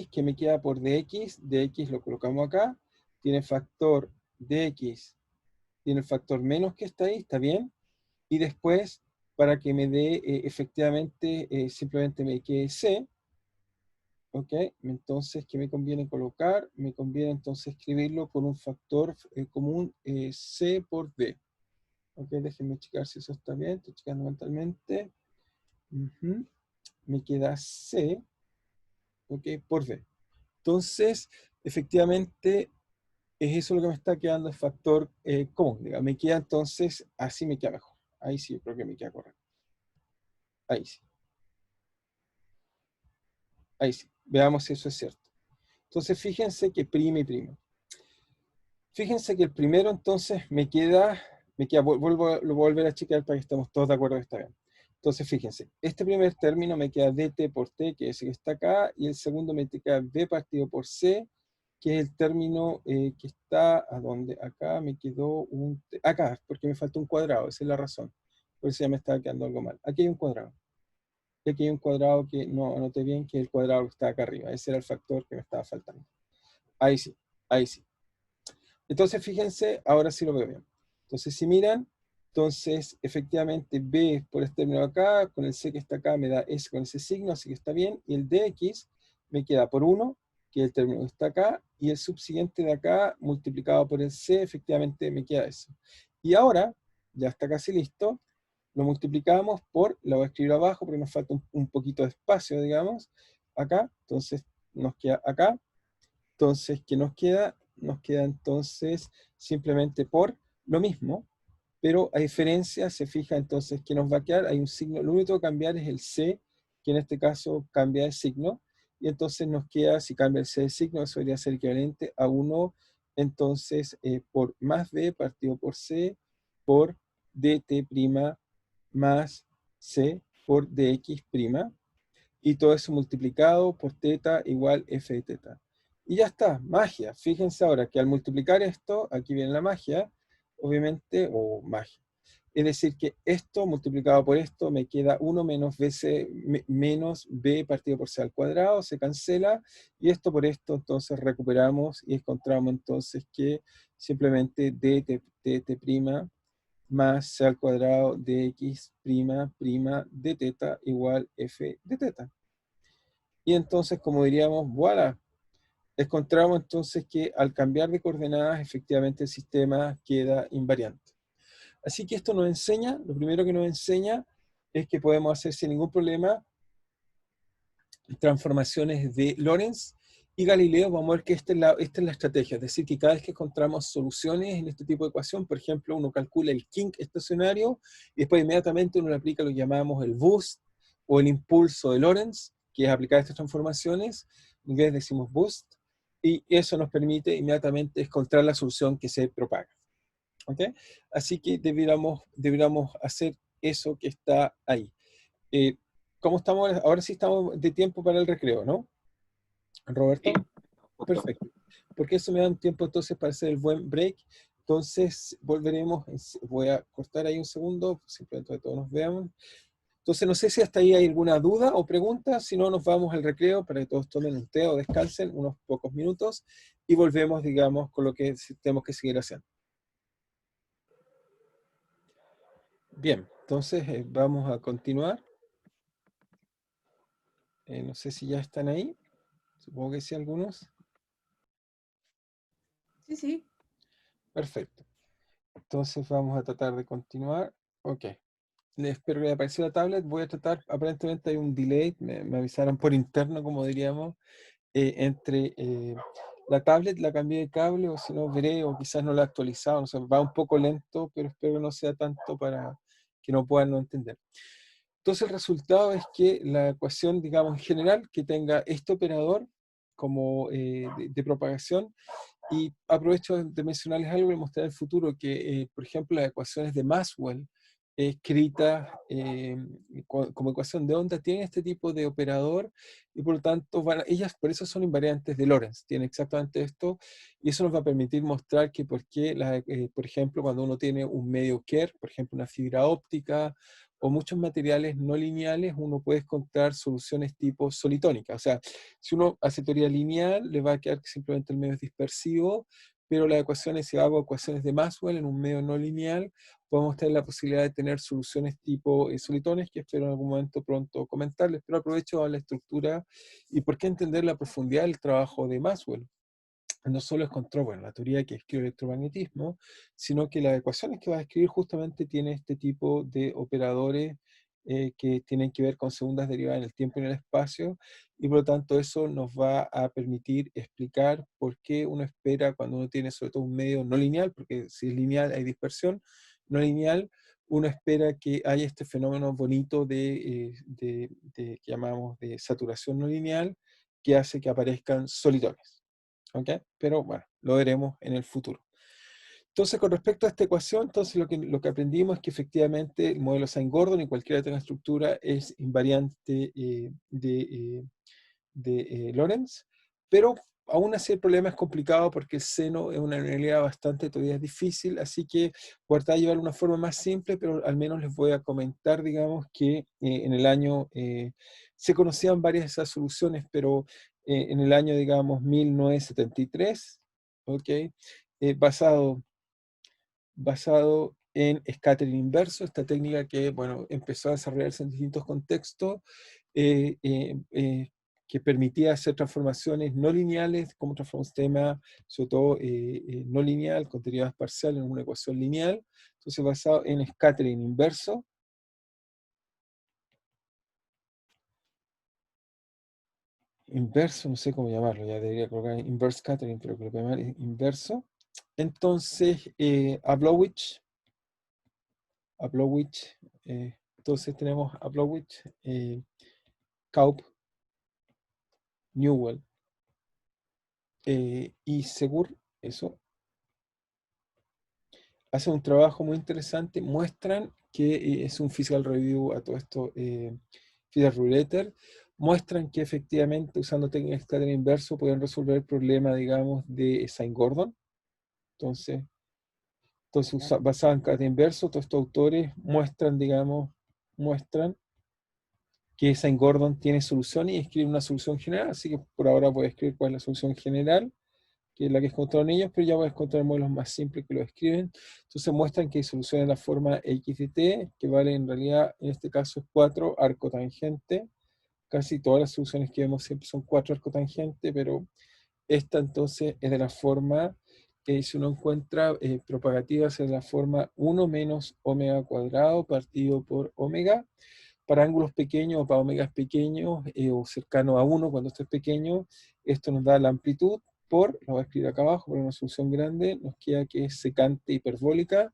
que me queda por dx lo colocamos acá, tiene factor dx, tiene el factor menos que está ahí, está bien, y después, para que me dé efectivamente, simplemente me quede c, ¿ok? Entonces, ¿qué me conviene colocar? Me conviene entonces escribirlo con un factor común c por d. ¿Ok? Déjenme checar si eso está bien, estoy checando mentalmente. Ujú. Me queda c, ¿ok? Por d. Entonces, efectivamente, es eso lo que me está quedando el factor común. Digamos. Me queda entonces, así me queda mejor. Ahí sí, yo creo que me queda correcto. Ahí sí. Ahí sí. Veamos si eso es cierto. Entonces, fíjense que prima y prima. Fíjense que el primero entonces me queda, lo vuelvo a volver a checar para que estemos todos de acuerdo que está bien. Entonces, fíjense, este primer término me queda dt por t, que es el que está acá, y el segundo me queda b partido por c, que es el término que está, ¿a dónde? Acá me quedó un, acá, porque me falta un cuadrado, esa es la razón. Por eso ya me estaba quedando algo mal. Aquí hay un cuadrado. Y aquí hay un cuadrado que no anoté bien, que es el cuadrado que está acá arriba. Ese era el factor que me estaba faltando. Ahí sí, ahí sí. Entonces, fíjense, ahora sí lo veo bien. Entonces, si miran, entonces, efectivamente, b por este término acá, con el c que está acá, me da s con ese signo, así que está bien. Y el dx me queda por 1, que es el término que está acá, y el subsiguiente de acá, multiplicado por el c, efectivamente me queda eso. Y ahora, ya está casi listo, lo multiplicamos por, lo voy a escribir abajo porque nos falta un poquito de espacio, digamos, acá, entonces nos queda acá. Entonces, ¿qué nos queda? Nos queda entonces simplemente por lo mismo, pero a diferencia, se fija entonces que nos va a quedar, hay un signo, lo único que cambiar es el C, que en este caso cambia de signo, y entonces nos queda, si cambia el C de signo, eso debería ser equivalente a 1 entonces por más b partido por c por dt' más c por dx', y todo eso multiplicado por teta igual f de teta. Y ya está, magia. Fíjense ahora que al multiplicar esto, aquí viene la magia, obviamente, o magia. Es decir, que esto multiplicado por esto me queda 1 menos, menos b partido por c al cuadrado, se cancela, y esto por esto, entonces recuperamos y encontramos entonces que simplemente dt' más c al cuadrado de x' de teta igual f de teta. Y entonces, como diríamos, voilà, encontramos entonces que al cambiar de coordenadas, efectivamente el sistema queda invariante. Así que esto nos enseña, lo primero que nos enseña es que podemos hacer sin ningún problema transformaciones de Lorentz y Galileo. Vamos a ver que esta es la estrategia, es decir, que cada vez que encontramos soluciones en este tipo de ecuación, por ejemplo, uno calcula el kink estacionario y después inmediatamente uno le aplica lo que llamamos el boost o el impulso de Lorentz, que es aplicar estas transformaciones, en inglés decimos boost, y eso nos permite inmediatamente encontrar la solución que se propaga. ¿Okay? Así que debiéramos hacer eso que está ahí. ¿Cómo estamos? Ahora sí estamos de tiempo para el recreo, ¿no? Roberto. Sí, justo. Perfecto. Porque eso me da un tiempo entonces para hacer el buen break. Entonces volveremos, voy a cortar ahí un segundo, simplemente que todos nos veamos. Entonces no sé si hasta ahí hay alguna duda o pregunta, si no nos vamos al recreo para que todos tomen un té o descansen unos pocos minutos y volvemos, digamos, con lo que tenemos que seguir haciendo. Bien, entonces vamos a continuar. No sé si ya están ahí. Supongo que sí algunos. Sí, sí. Perfecto. Entonces vamos a tratar de continuar. Ok. Espero que haya aparecido la tablet. Voy a tratar, aparentemente hay un delay, me avisaron por interno, como diríamos, entre la tablet, la cambié de cable, o si no veré, o quizás no la he actualizado, no sé, va un poco lento, pero espero que no sea tanto para que no puedan no entender. Entonces el resultado es que la ecuación, digamos, en general, que tenga este operador como de propagación, y aprovecho de mencionarles algo y mostrar en el futuro que, por ejemplo, las ecuaciones de Maxwell, escritas como ecuación de onda, tienen este tipo de operador, y por lo tanto, ellas por eso son invariantes de Lorentz, tienen exactamente esto, y eso nos va a permitir mostrar que por ejemplo, cuando uno tiene un medio Kerr, por ejemplo, una fibra óptica, o muchos materiales no lineales, uno puede encontrar soluciones tipo solitónica. O sea, si uno hace teoría lineal, le va a quedar que simplemente el medio es dispersivo, pero las ecuaciones, si hago ecuaciones de Maxwell en un medio no lineal, podemos tener la posibilidad de tener soluciones tipo solitones, que espero en algún momento pronto comentarles, pero aprovecho a la estructura y por qué entender la profundidad del trabajo de Maxwell. No solo encontró, bueno, la teoría que escribe el electromagnetismo, sino que las ecuaciones que va a escribir justamente tiene este tipo de operadores que tienen que ver con segundas derivadas en el tiempo y en el espacio, y por lo tanto eso nos va a permitir explicar por qué uno espera cuando uno tiene sobre todo un medio no lineal, porque si es lineal hay dispersión, no lineal, uno espera que haya este fenómeno bonito que llamamos de saturación no lineal, que hace que aparezcan solitones. ¿Ok? Pero bueno, lo veremos en el futuro. Entonces, con respecto a esta ecuación, entonces lo que aprendimos es que efectivamente el modelo Sine-Gordon y cualquiera que tenga estructura es invariante de Lorentz, pero aún así el problema es complicado porque el seno es una realidad bastante todavía difícil, así que voy a tratar de llevar una forma más simple, pero al menos les voy a comentar, digamos, que en el año se conocían varias de esas soluciones, pero en el año, digamos, 1973, ¿ok? Basado en scattering inverso, esta técnica que, bueno, empezó a desarrollarse en distintos contextos, eh, eh, eh, que permitía hacer transformaciones no lineales, como transformar un sistema, sobre todo no lineal, con derivadas parciales en una ecuación lineal. Entonces, basado en scattering inverso. Inverso, no sé cómo llamarlo, ya debería colocar inverse scattering, pero creo que llamar inverso. Entonces, Ablowitz, entonces tenemos Ablowitz, Kaup, Newell y Segur, eso, hacen un trabajo muy interesante, muestran que es un physical review a todo esto, Feeder Roulator, muestran que efectivamente usando técnicas de scattering inverso pueden resolver el problema, digamos, de Saint-Gordon. Entonces basado en scattering inverso, todos estos autores muestran, digamos, muestran que Saint-Gordon tiene solución y escribe una solución general, así que por ahora voy a escribir cuál es la solución general, que es la que encontraron ellos, pero ya voy a encontrar modelos más simples que lo escriben. Entonces muestran que hay soluciones en la forma x de t, que vale en realidad, en este caso es 4 arcotangente. Casi todas las soluciones que vemos siempre son 4 arcotangente, pero esta entonces es de la forma, si uno encuentra propagativas, es de la forma 1 menos omega cuadrado partido por omega. Para ángulos pequeños o para omegas pequeños o cercano a 1 cuando esto es pequeño, esto nos da la amplitud por, lo voy a escribir acá abajo, por una solución grande, nos queda que es secante hiperbólica.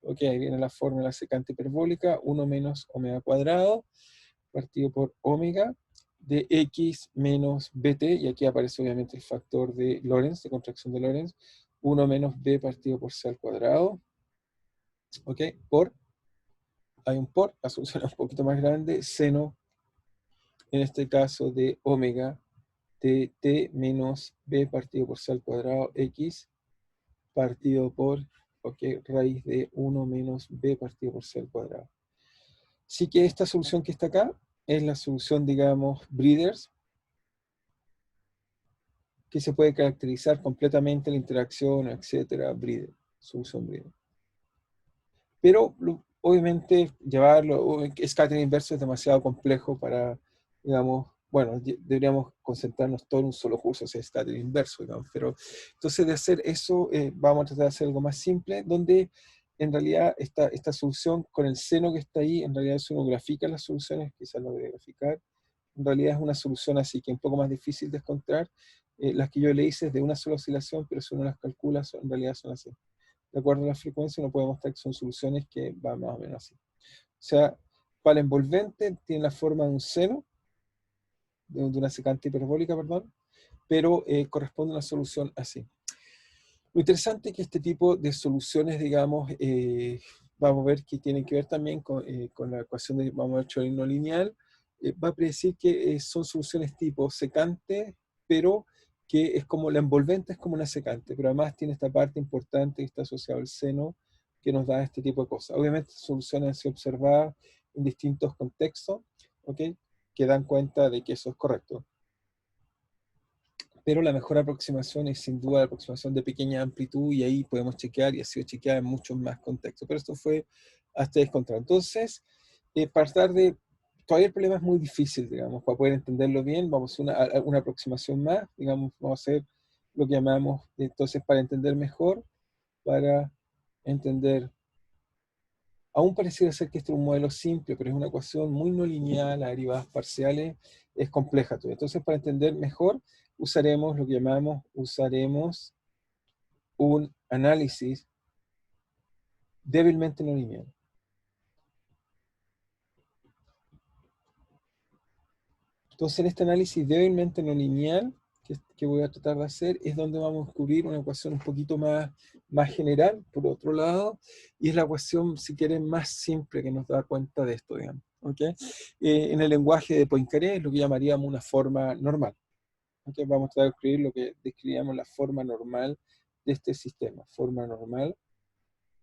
Ok, ahí viene la fórmula secante hiperbólica, 1 menos omega cuadrado partido por omega de x menos bt, y aquí aparece obviamente el factor de Lorentz, de contracción de Lorentz, 1 menos b partido por c al cuadrado, ok, por, hay un por, la solución es un poquito más grande, seno, en este caso de omega de t menos b partido por c al cuadrado x partido por, ok, raíz de 1 menos b partido por c al cuadrado. Así que esta solución que está acá es la solución, digamos, Breeders, que se puede caracterizar completamente la interacción, etcétera, Breeder, solución Breeder. Pero obviamente llevarlo, scattering inverso es demasiado complejo para, digamos, bueno, deberíamos concentrarnos todo en un solo curso, o sea, scattering inverso, digamos, pero entonces de hacer eso, vamos a tratar de hacer algo más simple, donde en realidad esta solución con el seno que está ahí, en realidad si uno grafica las soluciones, quizás lo voy a graficar, en realidad es una solución así que es un poco más difícil de encontrar. Las que yo le hice es de una sola oscilación, pero si uno las calcula, en realidad son así. De acuerdo a la frecuencia, uno puede mostrar que son soluciones que van más o menos así. O sea, para el envolvente tiene la forma de un seno, de una secante hiperbólica, perdón, pero corresponde a una solución así. Lo interesante es que este tipo de soluciones, digamos, vamos a ver que tienen que ver también con la ecuación de, vamos a ver, Schrödinger no lineal, va a predecir que son soluciones tipo secante, pero que es como la envolvente es como una secante, pero además tiene esta parte importante que está asociada al seno, que nos da este tipo de cosas. Obviamente soluciones han sido observadas en distintos contextos, ¿ok? Que dan cuenta de que eso es correcto. Pero la mejor aproximación es sin duda la aproximación de pequeña amplitud, y ahí podemos chequear, y ha sido chequeada en muchos más contextos. Pero esto fue hasta descontrol. Entonces, para tratar de, todavía el problema es muy difícil, digamos, para poder entenderlo bien, vamos a una aproximación más, digamos, vamos a hacer lo que llamamos, entonces, para entender mejor, para entender, aún pareciera ser que este es un modelo simple, pero es una ecuación muy no lineal, a derivadas parciales, es compleja todavía. Entonces, para entender mejor, usaremos lo que llamamos, usaremos un análisis débilmente no lineal. Entonces, en este análisis débilmente no lineal que voy a tratar de hacer, es donde vamos a descubrir una ecuación un poquito más general, por otro lado, y es la ecuación, si quieren, más simple que nos da cuenta de esto, digamos. ¿Okay? En el lenguaje de Poincaré es lo que llamaríamos una forma normal. ¿Okay? Vamos a tratar de escribir lo que describíamos la forma normal de este sistema, forma normal,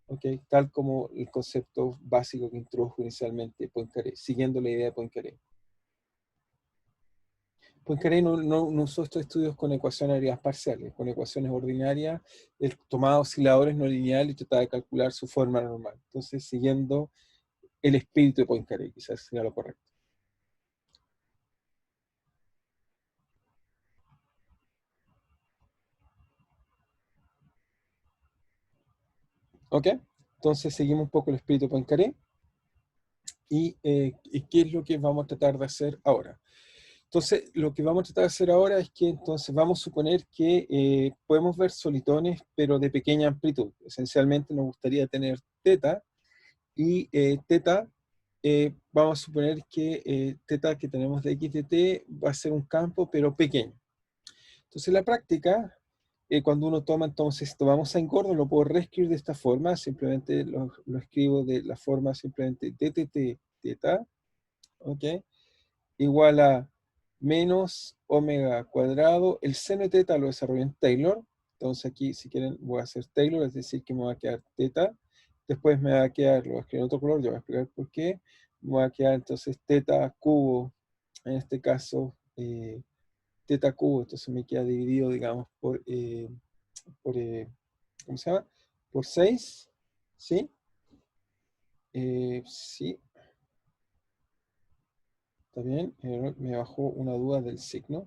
¿okay? Tal como el concepto básico que introdujo inicialmente Poincaré, siguiendo la idea de Poincaré. Poincaré no usó estos estudios con ecuaciones de derivadas parciales, con ecuaciones ordinarias, él tomaba osciladores no lineales y trataba de calcular su forma normal. Entonces, siguiendo el espíritu de Poincaré, quizás sería lo correcto. ¿Ok? Entonces, seguimos un poco el espíritu de Poincaré. ¿Y qué es lo que vamos a tratar de hacer ahora? Entonces, lo que vamos a tratar de hacer ahora es que entonces vamos a suponer que podemos ver solitones, pero de pequeña amplitud. Esencialmente nos gustaría tener teta, y teta, vamos a suponer que teta que tenemos de x de t va a ser un campo, pero pequeño. Entonces, en la práctica, cuando uno toma, entonces, tomamos sin Gordon, lo puedo reescribir de esta forma, simplemente lo escribo de la forma simplemente dtt teta, ¿ok? Igual a menos omega cuadrado, el seno de teta lo desarrollé en Taylor, entonces aquí si quieren voy a hacer Taylor, es decir que me va a quedar teta, después me va a quedar, lo voy a escribir en otro color, yo voy a explicar por qué, me va a quedar entonces teta cubo, en este caso teta cubo, entonces me queda dividido, digamos, por ¿cómo se llama? Por 6, ¿sí? Sí, está bien, me bajó una duda del signo.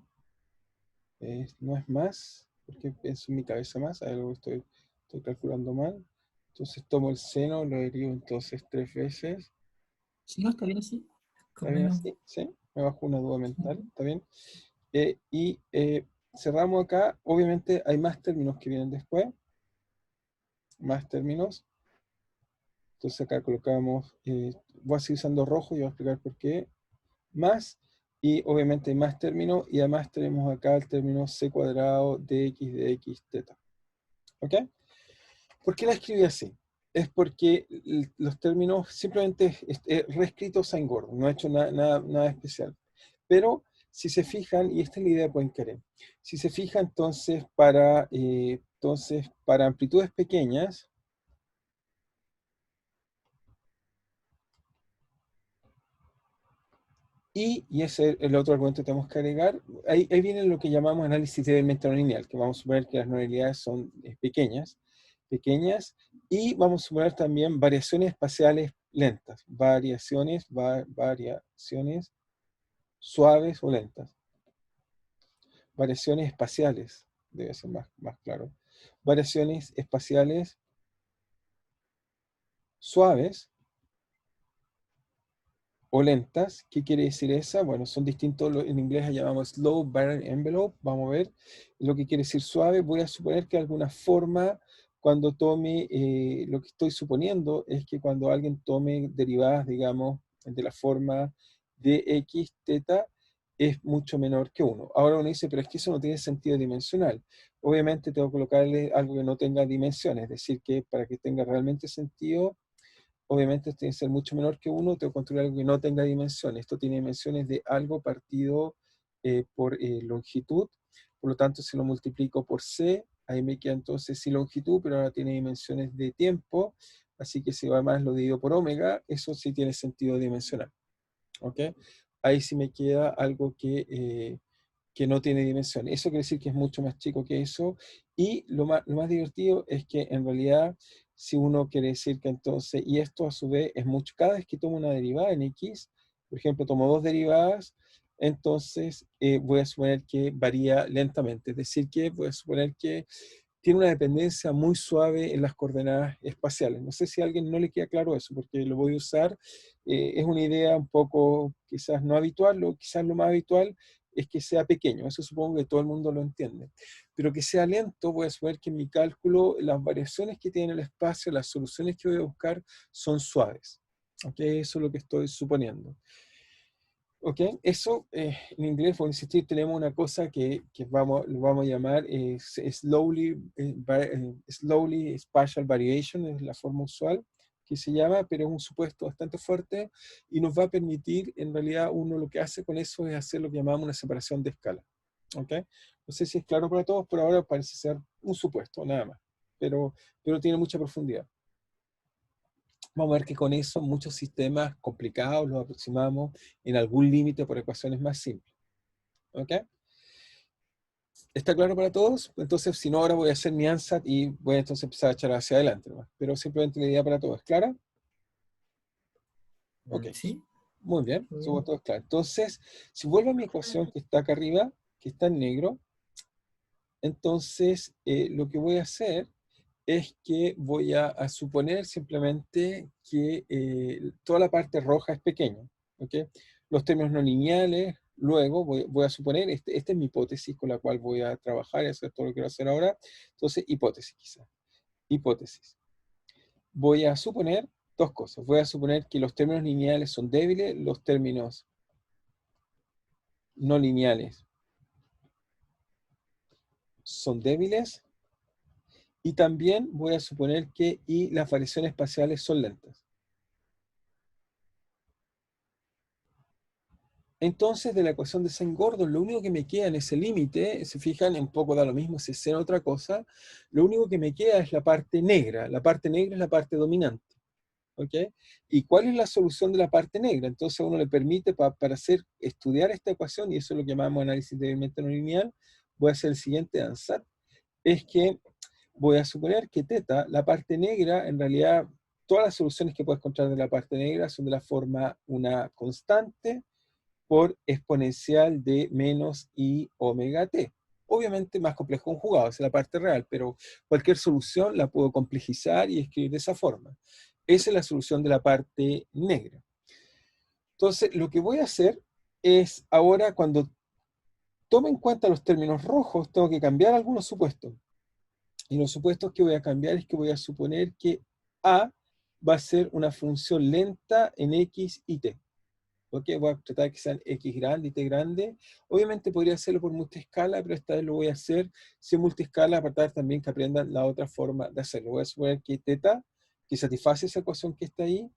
No es más, porque pienso en mi cabeza más, hay algo que estoy calculando mal. Entonces tomo el seno, lo derivo entonces 3 veces. Si no, está bien así. ¿Está Con bien menos. así? ¿Sí? Me bajó una duda mental, ¿está bien? Y cerramos acá. Obviamente hay más términos que vienen después. Más términos. Entonces acá colocamos, voy a seguir usando rojo y voy a explicar por qué. Más, y obviamente hay más términos, y además tenemos acá el término c cuadrado dx de x teta. ¿Ok? ¿Por qué la escribí así? Es porque los términos simplemente reescritos sin Gordon, no he hecho nada especial. Pero si se fijan, y esta es la idea de Poincaré, si se fijan entonces para amplitudes pequeñas, y ese es el otro argumento que tenemos que agregar, ahí viene lo que llamamos análisis de no lineal, que vamos a suponer que las no linealidades son pequeñas, y vamos a suponer también variaciones espaciales lentas, variaciones suaves o lentas, variaciones espaciales, debe ser más claro, variaciones espaciales suaves o lentas. ¿Qué quiere decir esa? Bueno, son distintos, en inglés la llamamos slow variant envelope, vamos a ver lo que quiere decir suave. Voy a suponer que de alguna forma, cuando tome, lo que estoy suponiendo es que cuando alguien tome derivadas, digamos, de la forma de x, teta, es mucho menor que 1. Ahora uno dice, pero es que eso no tiene sentido dimensional. Obviamente tengo que colocarle algo que no tenga dimensiones, es decir, que para que tenga realmente sentido, obviamente esto tiene que ser mucho menor que 1, tengo que construir algo que no tenga dimensiones. Esto tiene dimensiones de algo partido por longitud, por lo tanto si lo multiplico por c, ahí me queda entonces sí longitud, pero ahora tiene dimensiones de tiempo, así que si va más lo divido por omega, eso sí tiene sentido dimensional. ¿Ok? Ahí sí me queda algo que no tiene dimensiones. Eso quiere decir que es mucho más chico que eso. Y lo más divertido es que en realidad, si uno quiere decir que entonces, y esto a su vez es mucho, cada vez que tomo una derivada en X, por ejemplo, tomo dos derivadas, entonces voy a suponer que varía lentamente. Es decir, que voy a suponer que tiene una dependencia muy suave en las coordenadas espaciales. No sé si a alguien no le queda claro eso, porque lo voy a usar. Es una idea un poco quizás no habitual, o quizás lo más habitual es que sea pequeño. Eso supongo que todo el mundo lo entiende. Pero que sea lento, voy a suponer que en mi cálculo las variaciones que tiene el espacio, las soluciones que voy a buscar son suaves. ¿Ok? Eso es lo que estoy suponiendo. Ok, eso en inglés, por insistir, tenemos una cosa que lo vamos a llamar slowly spatial variation, es la forma usual que se llama, pero es un supuesto bastante fuerte y nos va a permitir, en realidad, uno lo que hace con eso es hacer lo que llamamos una separación de escala. Ok, no sé si es claro para todos, por ahora parece ser un supuesto, nada más, pero tiene mucha profundidad. Vamos a ver que con eso muchos sistemas complicados los aproximamos en algún límite por ecuaciones más simples. ¿Ok? ¿Está claro para todos? Entonces, si no, ahora voy a hacer mi ANSAT y voy a entonces empezar a echar hacia adelante, ¿no? Pero simplemente la idea para todos. ¿Es clara? Ok. Sí. Muy bien. Subo todo es claro. Entonces, si vuelvo a mi ecuación que está acá arriba, que está en negro, entonces lo que voy a hacer es que voy a suponer simplemente que toda la parte roja es pequeña. ¿Ok? Los términos no lineales, luego voy a suponer, esta es mi hipótesis con la cual voy a trabajar y hacer todo lo que quiero hacer ahora. Entonces, hipótesis quizás. Hipótesis. Voy a suponer dos cosas. Voy a suponer que los términos lineales son débiles, los términos no lineales son débiles, Y también voy a suponer que y las variaciones espaciales son lentas. Entonces, de la ecuación de Saint-Gordon, lo único que me queda en ese límite, se fijan, un poco da lo mismo si es otra cosa, lo único que me queda es la parte negra. La parte negra es la parte dominante. ¿Ok? ¿Y cuál es la solución de la parte negra? Entonces a uno le permite para estudiar esta ecuación, y eso es lo que llamamos análisis débilmente no lineal, voy a hacer el siguiente answer, es que voy a suponer que teta, la parte negra, en realidad, todas las soluciones que puedes encontrar de la parte negra son de la forma una constante por exponencial de menos i omega t. Obviamente más complejo conjugado, esa es la parte real, pero cualquier solución la puedo complejizar y escribir de esa forma. Esa es la solución de la parte negra. Entonces, lo que voy a hacer es, ahora cuando tome en cuenta los términos rojos, tengo que cambiar algunos supuestos. Y los supuestos que voy a cambiar es que voy a suponer que A va a ser una función lenta en X y T. ¿Ok? Voy a tratar de que sean X grande y T grande. Obviamente podría hacerlo por multiescala, pero esta vez lo voy a hacer sin multiescala, para tratar también que aprendan la otra forma de hacerlo. Voy a suponer que teta, que satisface esa ecuación que está ahí,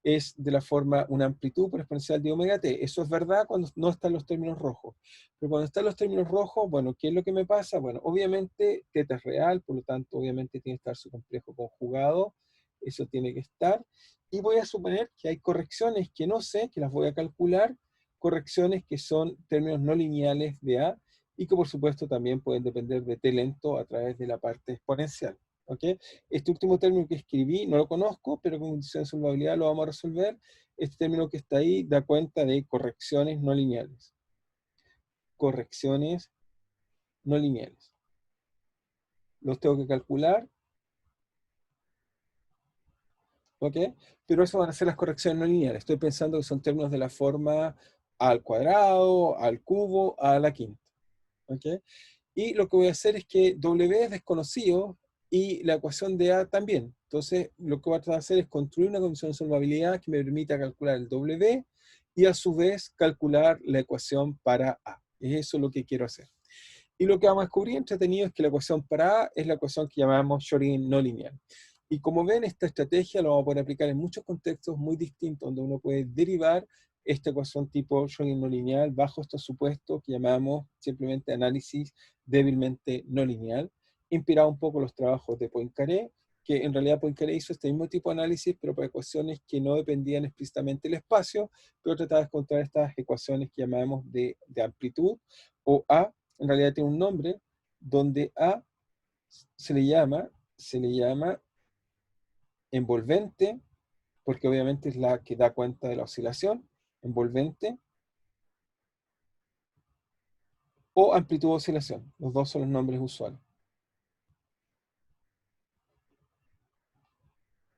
es de la forma una amplitud por exponencial de omega t. Eso es verdad cuando no están los términos rojos. Pero cuando están los términos rojos, bueno, ¿qué es lo que me pasa? Bueno, obviamente teta es real, por lo tanto, obviamente tiene que estar su complejo conjugado. Eso tiene que estar. Y voy a suponer que hay correcciones que no sé, que las voy a calcular, correcciones que son términos no lineales de A, y que por supuesto también pueden depender de t lento a través de la parte exponencial. ¿Ok? Este último término que escribí no lo conozco, pero con condición de solvabilidad lo vamos a resolver. Este término que está ahí da cuenta de correcciones no lineales. Correcciones no lineales. Los tengo que calcular. ¿Ok? Pero eso van a ser las correcciones no lineales. Estoy pensando que son términos de la forma a al cuadrado, al cubo, a la quinta. ¿Ok? Y lo que voy a hacer es que W es desconocido y la ecuación de A también. Entonces, lo que voy a tratar de hacer es construir una condición de solvabilidad que me permita calcular el W y a su vez calcular la ecuación para A. Es eso lo que quiero hacer. Y lo que vamos a descubrir entretenido es que la ecuación para A es la ecuación que llamamos Schrödinger no lineal. Y como ven, esta estrategia lo vamos a poder aplicar en muchos contextos muy distintos, donde uno puede derivar esta ecuación tipo Schrödinger no lineal bajo estos supuestos que llamamos simplemente análisis débilmente no lineal, inspirado un poco los trabajos de Poincaré, que en realidad Poincaré hizo este mismo tipo de análisis, pero para ecuaciones que no dependían explícitamente del espacio, pero trataba de encontrar estas ecuaciones que llamamos de amplitud, o A, en realidad tiene un nombre, donde A se le llama envolvente, porque obviamente es la que da cuenta de la oscilación, envolvente, o amplitud de oscilación. Los dos son los nombres usuales.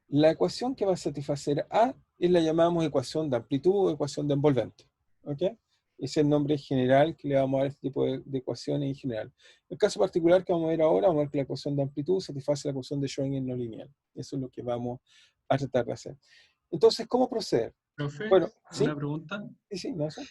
La ecuación que va a satisfacer A es la llamamos ecuación de amplitud o ecuación de envolvente. ¿Ok? Es el nombre general que le vamos a dar a este tipo de ecuaciones en general. En el caso particular que vamos a ver ahora, vamos a ver que la ecuación de amplitud satisface la ecuación de Schrödinger no lineal. Eso es lo que vamos a tratar de hacer. Entonces, ¿cómo proceder? Profe, Bueno, ¿sí? una pregunta. Sí, no sé.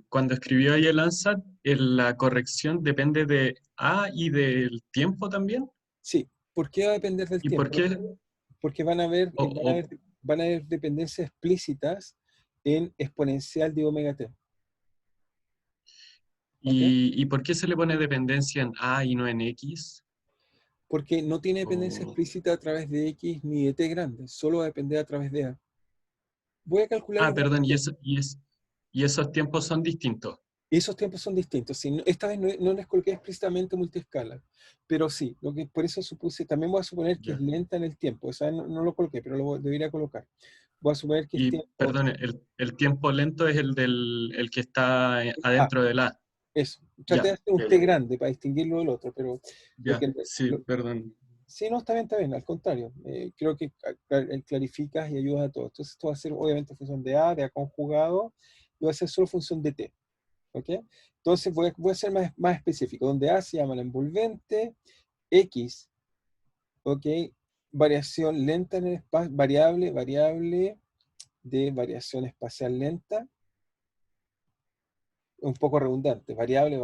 Cuando escribió ahí el ANSAT, ¿la corrección depende de A y del tiempo también? Sí. ¿Por qué va a depender del ¿Y por tiempo? qué? Porque van a haber, O, o- van a haber dependencias explícitas en exponencial de omega t. ¿Ok? y por qué se le pone dependencia en A y no en X? Porque no tiene dependencia O- explícita a través de X ni de T grande, solo va a depender a través de A. Voy a calcular Ah, los perdón, valores. y esos tiempos son distintos. Y esos tiempos son distintos. Sí, esta vez no les coloqué explícitamente multiescala, pero sí, por eso supuse, también voy a suponer que es Ya. lenta en el tiempo. Esa vez no lo coloqué, pero debería colocar. Voy a suponer que es Y, tiempo. perdón, el tiempo lento es el que está Ah, adentro del A. eso. Traté de Ya, hacer un ya, T ya. grande para distinguirlo del otro, pero lo Ya, que, sí, perdón. sí, no, está bien, al contrario. Creo que clarificas y ayudas a todos. Entonces, esto va a ser obviamente función de A conjugado, y va a ser solo función de T. ¿Ok? Entonces, voy a ser más específico. Donde A se llama la envolvente, X, ¿ok? Variación lenta en el espacio, variable de variación espacial lenta, un poco redundante, variable,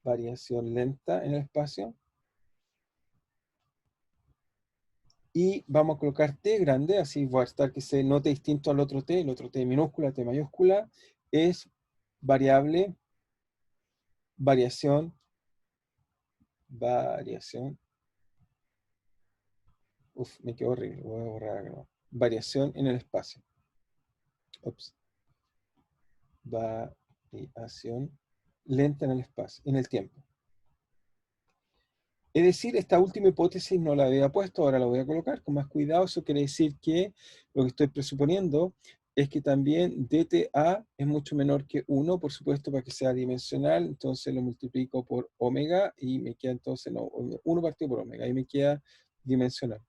variación lenta en el espacio. y vamos a colocar t grande, así voy a estar que se note distinto al otro t, el otro t minúscula, t mayúscula, es variable, variación, me quedó horrible, voy a borrar acá. Variación en el espacio. Ups. Variación lenta en el espacio, en el tiempo. Es decir, esta última hipótesis no la había puesto, ahora la voy a colocar con más cuidado. Eso quiere decir que lo que estoy presuponiendo es que también dta es mucho menor que 1, por supuesto, para que sea dimensional. Entonces lo multiplico por omega y me queda entonces, no, 1 partido por omega, y me queda dimensional.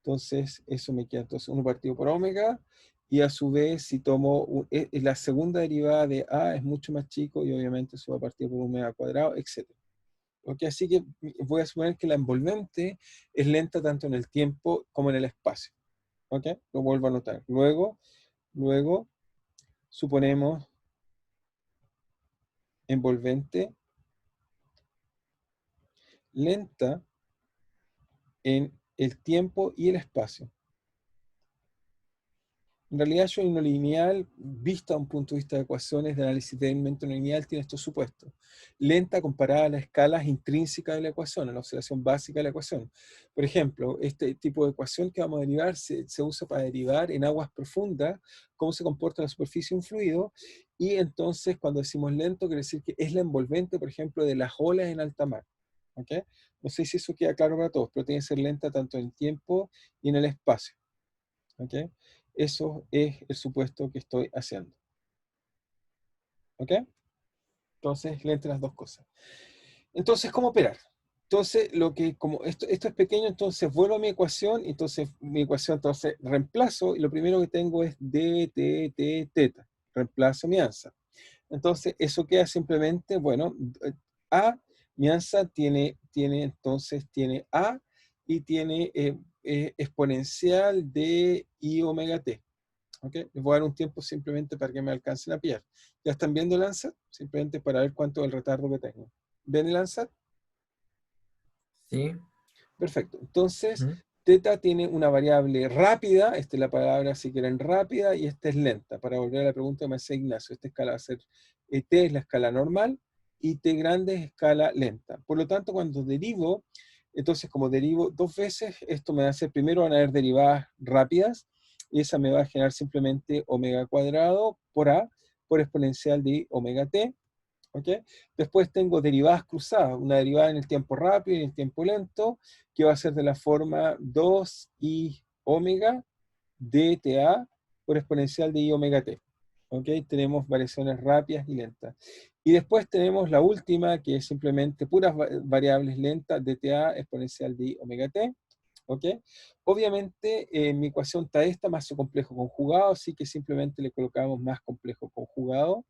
Entonces eso me queda entonces 1 partido por omega, y a su vez si tomo la segunda derivada de a es mucho más chico, y obviamente eso va partido por omega cuadrado, etc. ¿Ok? Así que voy a suponer que la envolvente es lenta tanto en el tiempo como en el espacio. ¿Ok? Lo vuelvo a anotar. Luego suponemos envolvente lenta en el tiempo y el espacio. En realidad, yo en lo lineal, vista a un punto de vista de ecuaciones de análisis de elemento no lineal, tiene estos supuestos. Lenta comparada a las escalas intrínsecas de la ecuación, a la oscilación básica de la ecuación. Por ejemplo, este tipo de ecuación que vamos a derivar se usa para derivar en aguas profundas cómo se comporta la superficie de un fluido, y entonces cuando decimos lento quiere decir que es la envolvente, por ejemplo, de las olas en alta mar. ¿Ok? No sé si eso queda claro para todos, pero tiene que ser lenta tanto en el tiempo y en el espacio. ¿Ok? Eso es el supuesto que estoy haciendo. ¿Ok? Entonces, le entre las dos cosas. Entonces, ¿cómo operar? Entonces, como esto es pequeño, entonces vuelvo a mi ecuación, entonces mi ecuación, entonces reemplazo, y lo primero que tengo es d, teta. Reemplazo mi ANSA. Entonces, eso queda simplemente, bueno, A, mi ANSA entonces tiene A y tiene exponencial de I omega t. ¿Ok? Les voy a dar un tiempo simplemente para que me alcancen a pillar. ¿Ya están viendo el Landsat? Simplemente para ver cuánto es el retardo que tengo. ¿Ven el Landsat? Sí. Perfecto. Entonces, teta tiene una variable rápida, esta es la palabra si quieren rápida, y esta es lenta. Para volver a la pregunta que me hacía Ignacio, esta escala va a ser, t es la escala normal, y t grande es escala lenta. Por lo tanto, cuando derivo, entonces como derivo dos veces, esto me va a hacer, primero van a haber derivadas rápidas, y esa me va a generar simplemente omega cuadrado por a, por exponencial de omega t. ¿Ok? Después tengo derivadas cruzadas, una derivada en el tiempo rápido y en el tiempo lento, que va a ser de la forma 2i omega dta por exponencial de i omega t. ¿Ok? Tenemos variaciones rápidas y lentas. Y después tenemos la última, que es simplemente puras variables lentas, dta exponencial de i omega t. ¿Ok? Obviamente, mi ecuación está esta más su complejo conjugado, así que simplemente le colocamos más complejo conjugado.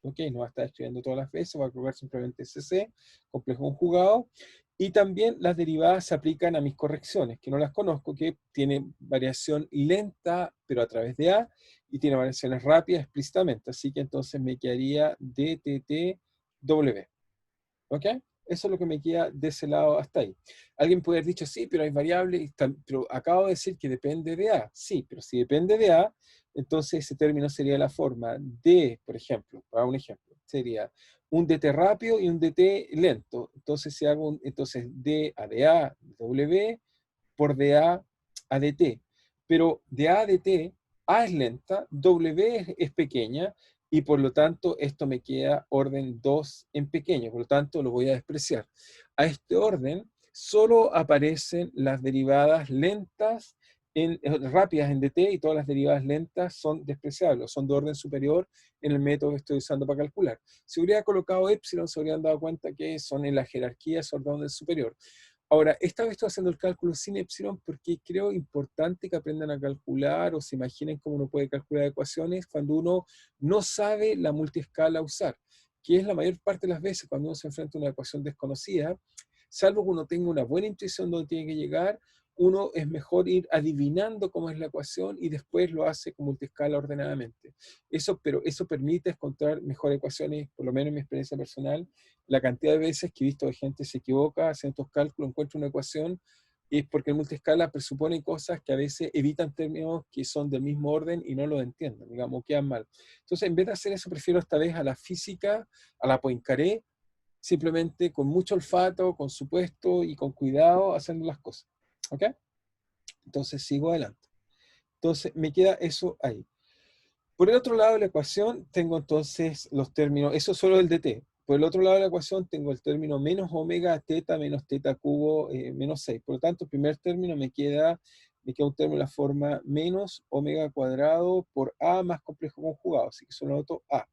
¿Ok? No va a estar escribiendo todas las veces, va a colocar simplemente CC, complejo conjugado. Y también las derivadas se aplican a mis correcciones, que no las conozco, que tienen variación lenta, pero a través de A, y tiene variaciones rápidas explícitamente. Así que entonces me quedaría dTTW. ¿Ok? Eso es lo que me queda de ese lado hasta ahí. Alguien puede haber dicho, sí, pero hay variables, pero acabo de decir que depende de A. Sí, pero si depende de A, entonces ese término sería la forma de, por ejemplo, para un ejemplo, sería un dt rápido y un dt lento. Entonces si hago entonces d a de A, W, por dA a dt. Pero de A a dt, A es lenta, W es pequeña, y por lo tanto esto me queda orden 2 en pequeño, por lo tanto lo voy a despreciar. A este orden solo aparecen las derivadas lentas, rápidas en dt, y todas las derivadas lentas son despreciables, son de orden superior en el método que estoy usando para calcular. Si hubiera colocado epsilon, se habrían dado cuenta que son en la jerarquía, son de orden superior. Ahora, esta vez estoy haciendo el cálculo sin epsilon porque creo importante que aprendan a calcular o se imaginen cómo uno puede calcular ecuaciones cuando uno no sabe la multiescala usar, que es la mayor parte de las veces cuando uno se enfrenta a una ecuación desconocida, salvo que uno tenga una buena intuición donde tiene que llegar, uno es mejor ir adivinando cómo es la ecuación y después lo hace con multiescala ordenadamente. Pero eso permite encontrar mejores ecuaciones, por lo menos en mi experiencia personal. La cantidad de veces que he visto que gente se equivoca, hace estos cálculos, encuentra una ecuación es porque el multiescala presupone cosas que a veces evitan términos que son del mismo orden y no los entienden, digamos, quedan mal. Entonces, en vez de hacer eso, prefiero esta vez a la física, a la Poincaré, simplemente con mucho olfato, con supuesto y con cuidado haciendo las cosas. ¿Ok? Entonces, sigo adelante. Entonces, me queda eso ahí. Por el otro lado de la ecuación, tengo entonces los términos, eso es solo el dt. Por el otro lado de la ecuación, tengo el término menos omega teta menos teta cubo menos 6. Por lo tanto, el primer término me queda un término de la forma menos omega cuadrado por a más complejo conjugado. Así que solo anoto a.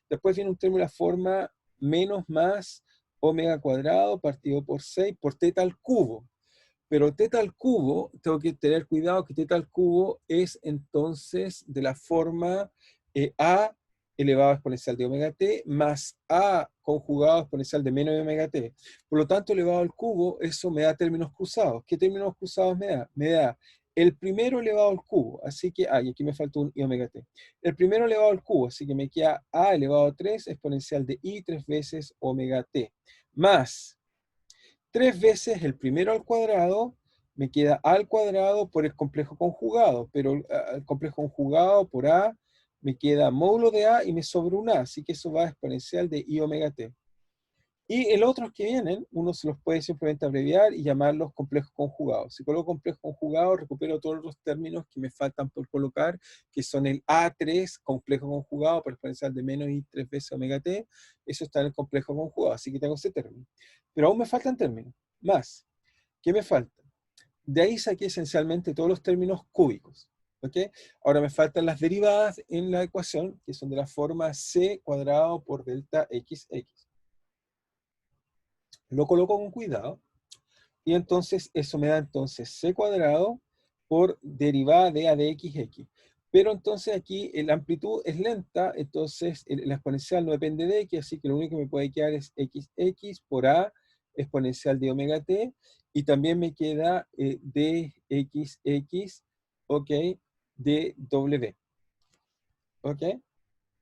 Después viene un término de la forma menos más omega cuadrado partido por 6 por teta al cubo. Pero teta al cubo, tengo que tener cuidado que teta al cubo es entonces de la forma a elevado a exponencial de omega t más a conjugado exponencial de menos de omega t. Por lo tanto, elevado al cubo, eso me da términos cruzados. ¿Qué términos cruzados me da? Me da el primero elevado al cubo, así que, y aquí me falta un i omega t. El primero elevado al cubo, así que me queda a elevado a 3 exponencial de i 3 veces omega t, más 3 veces el primero al cuadrado, me queda a al cuadrado por el complejo conjugado, pero el complejo conjugado por a me queda módulo de a y me sobra un a, así que eso va a exponencial de i omega t. Y el otro que vienen, uno se los puede simplemente abreviar y llamarlos complejos conjugados. Si coloco complejo conjugado, recupero todos los términos que me faltan por colocar, que son el A3, complejo conjugado por exponencial de menos i 3 veces omega t. Eso está en el complejo conjugado, así que tengo ese término. Pero aún me faltan términos. Más. ¿Qué me falta? De ahí saqué esencialmente todos los términos cúbicos. ¿Ok? Ahora me faltan las derivadas en la ecuación, que son de la forma c cuadrado por delta xx. Lo coloco con cuidado, y entonces eso me da entonces c cuadrado por derivada de a de xx. Pero entonces aquí la amplitud es lenta, entonces la exponencial no depende de x, así que lo único que me puede quedar es xx por a exponencial de omega t, y también me queda dxx, ok, de w, ok.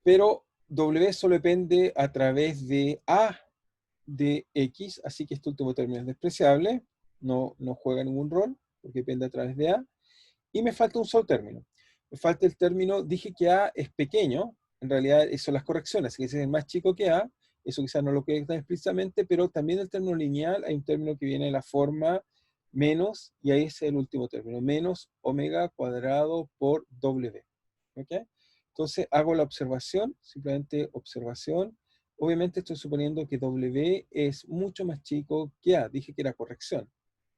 Pero w solo depende a través de a de x, así que este último término es despreciable, no juega ningún rol, porque depende a través de a, y me falta un solo término. Me falta el término, dije que a es pequeño, en realidad eso son las correcciones, así que si es más chico que a, eso quizás no lo quede tan explícitamente, pero también el término lineal, hay un término que viene de la forma menos, y ahí es el último término, menos omega cuadrado por w. ¿Ok? Entonces hago la observación, simplemente observación. Obviamente estoy suponiendo que W es mucho más chico que A. Dije que era corrección.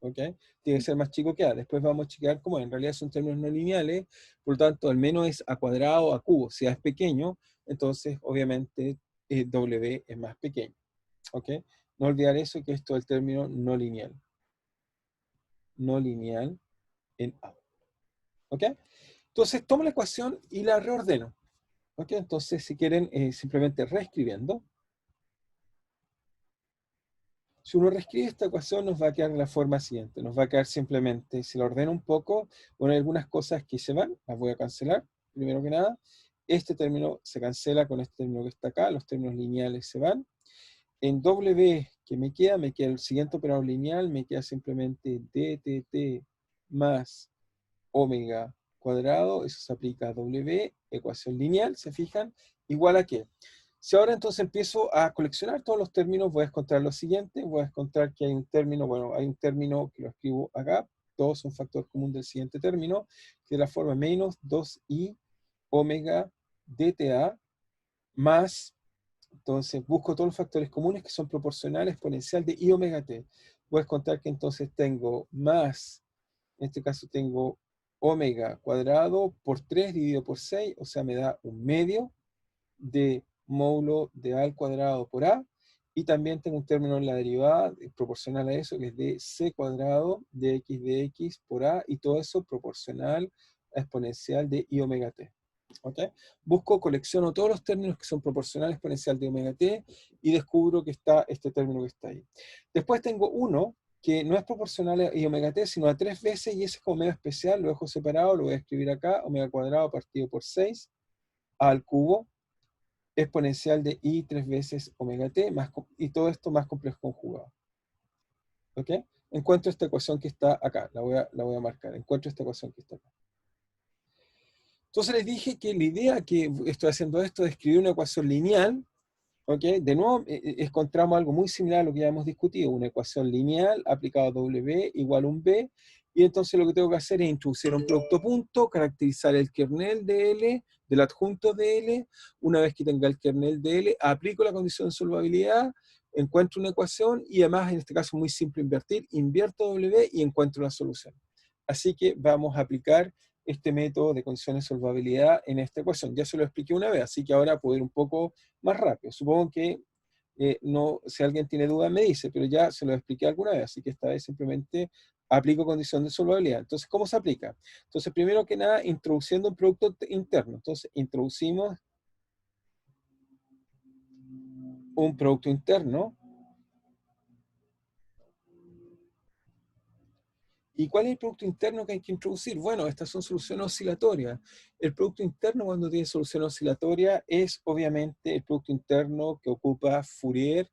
¿Ok? Tiene que ser más chico que A. Después vamos a chequear cómo en realidad son términos no lineales. Por lo tanto, al menos es A cuadrado o A cubo. Si A es pequeño, entonces obviamente W es más pequeño. ¿Ok? No olvidar eso, que esto es el término no lineal. No lineal en A. ¿Ok? Entonces tomo la ecuación y la reordeno. ¿Ok? Entonces, si quieren, simplemente reescribiendo. Si uno reescribe esta ecuación, nos va a quedar de la forma siguiente. Nos va a quedar simplemente, si lo ordeno un poco, bueno, hay algunas cosas que se van, las voy a cancelar, primero que nada. Este término se cancela con este término que está acá, los términos lineales se van. En W, que me queda el siguiente operador lineal, me queda simplemente dtt más omega cuadrado, eso se aplica a W, ecuación lineal, ¿se fijan? Igual a qué. Si ahora entonces empiezo a coleccionar todos los términos, voy a encontrar lo siguiente, voy a encontrar que hay un término, bueno, hay un término que lo escribo acá, todos son factor común del siguiente término, que es la forma menos 2i omega dta más, entonces busco todos los factores comunes que son proporcionales exponencial de i omega t. Voy a encontrar que entonces tengo más, en este caso tengo omega cuadrado por 3 dividido por 6, o sea, me da un medio de módulo de a al cuadrado por a, y también tengo un término en la derivada proporcional a eso, que es de c cuadrado de x por a, y todo eso proporcional a exponencial de i omega t. ¿Ok? Busco, colecciono todos los términos que son proporcionales a exponencial de omega t, y descubro que está este término que está ahí. Después tengo uno que no es proporcional a i omega t, sino a 3 veces, y ese es como medio especial, lo dejo separado, lo voy a escribir acá, omega cuadrado partido por 6, a al cubo, exponencial de i 3 veces omega t, y todo esto más complejo conjugado. ¿Ok? encuentro esta ecuación que está acá. La voy a marcar. Encuentro esta ecuación que está acá. Entonces les dije que la idea que estoy haciendo esto es escribir una ecuación lineal. ¿Ok? De nuevo, encontramos algo muy similar a lo que ya hemos discutido, una ecuación lineal aplicada a W igual a un B, y entonces lo que tengo que hacer es introducir un producto punto, caracterizar el kernel de L, del adjunto de L. Una vez que tenga el kernel de L, aplico la condición de solvabilidad, encuentro una ecuación, y además, en este caso muy simple invertir, invierto W y encuentro una solución. Así que vamos a aplicar este método de condiciones de solvabilidad en esta ecuación. Ya se lo expliqué una vez, así que ahora puedo ir un poco más rápido. Supongo que no, si alguien tiene duda me dice, pero ya se lo expliqué alguna vez, así que esta vez simplemente aplico condición de solvabilidad. Entonces, ¿cómo se aplica? Entonces, primero que nada, introduciendo un producto interno. Entonces, introducimos un producto interno. ¿Y cuál es el producto interno que hay que introducir? Bueno, estas son soluciones oscilatorias. El producto interno, cuando tiene solución oscilatoria, es obviamente el producto interno que ocupa Fourier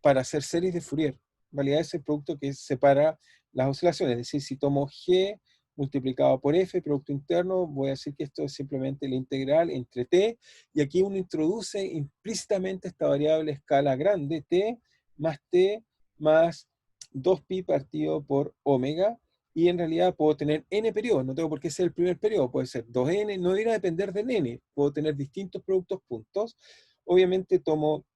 para hacer series de Fourier. En realidad es el producto que separa las oscilaciones. Es decir, si tomo G multiplicado por F, producto interno, voy a decir que esto es simplemente la integral entre T, y aquí uno introduce implícitamente esta variable a escala grande, T más 2pi partido por omega, y en realidad puedo tener n periodos, no tengo por qué ser el primer periodo, puede ser 2n, no irá a depender del n, puedo tener distintos productos puntos. Obviamente tomo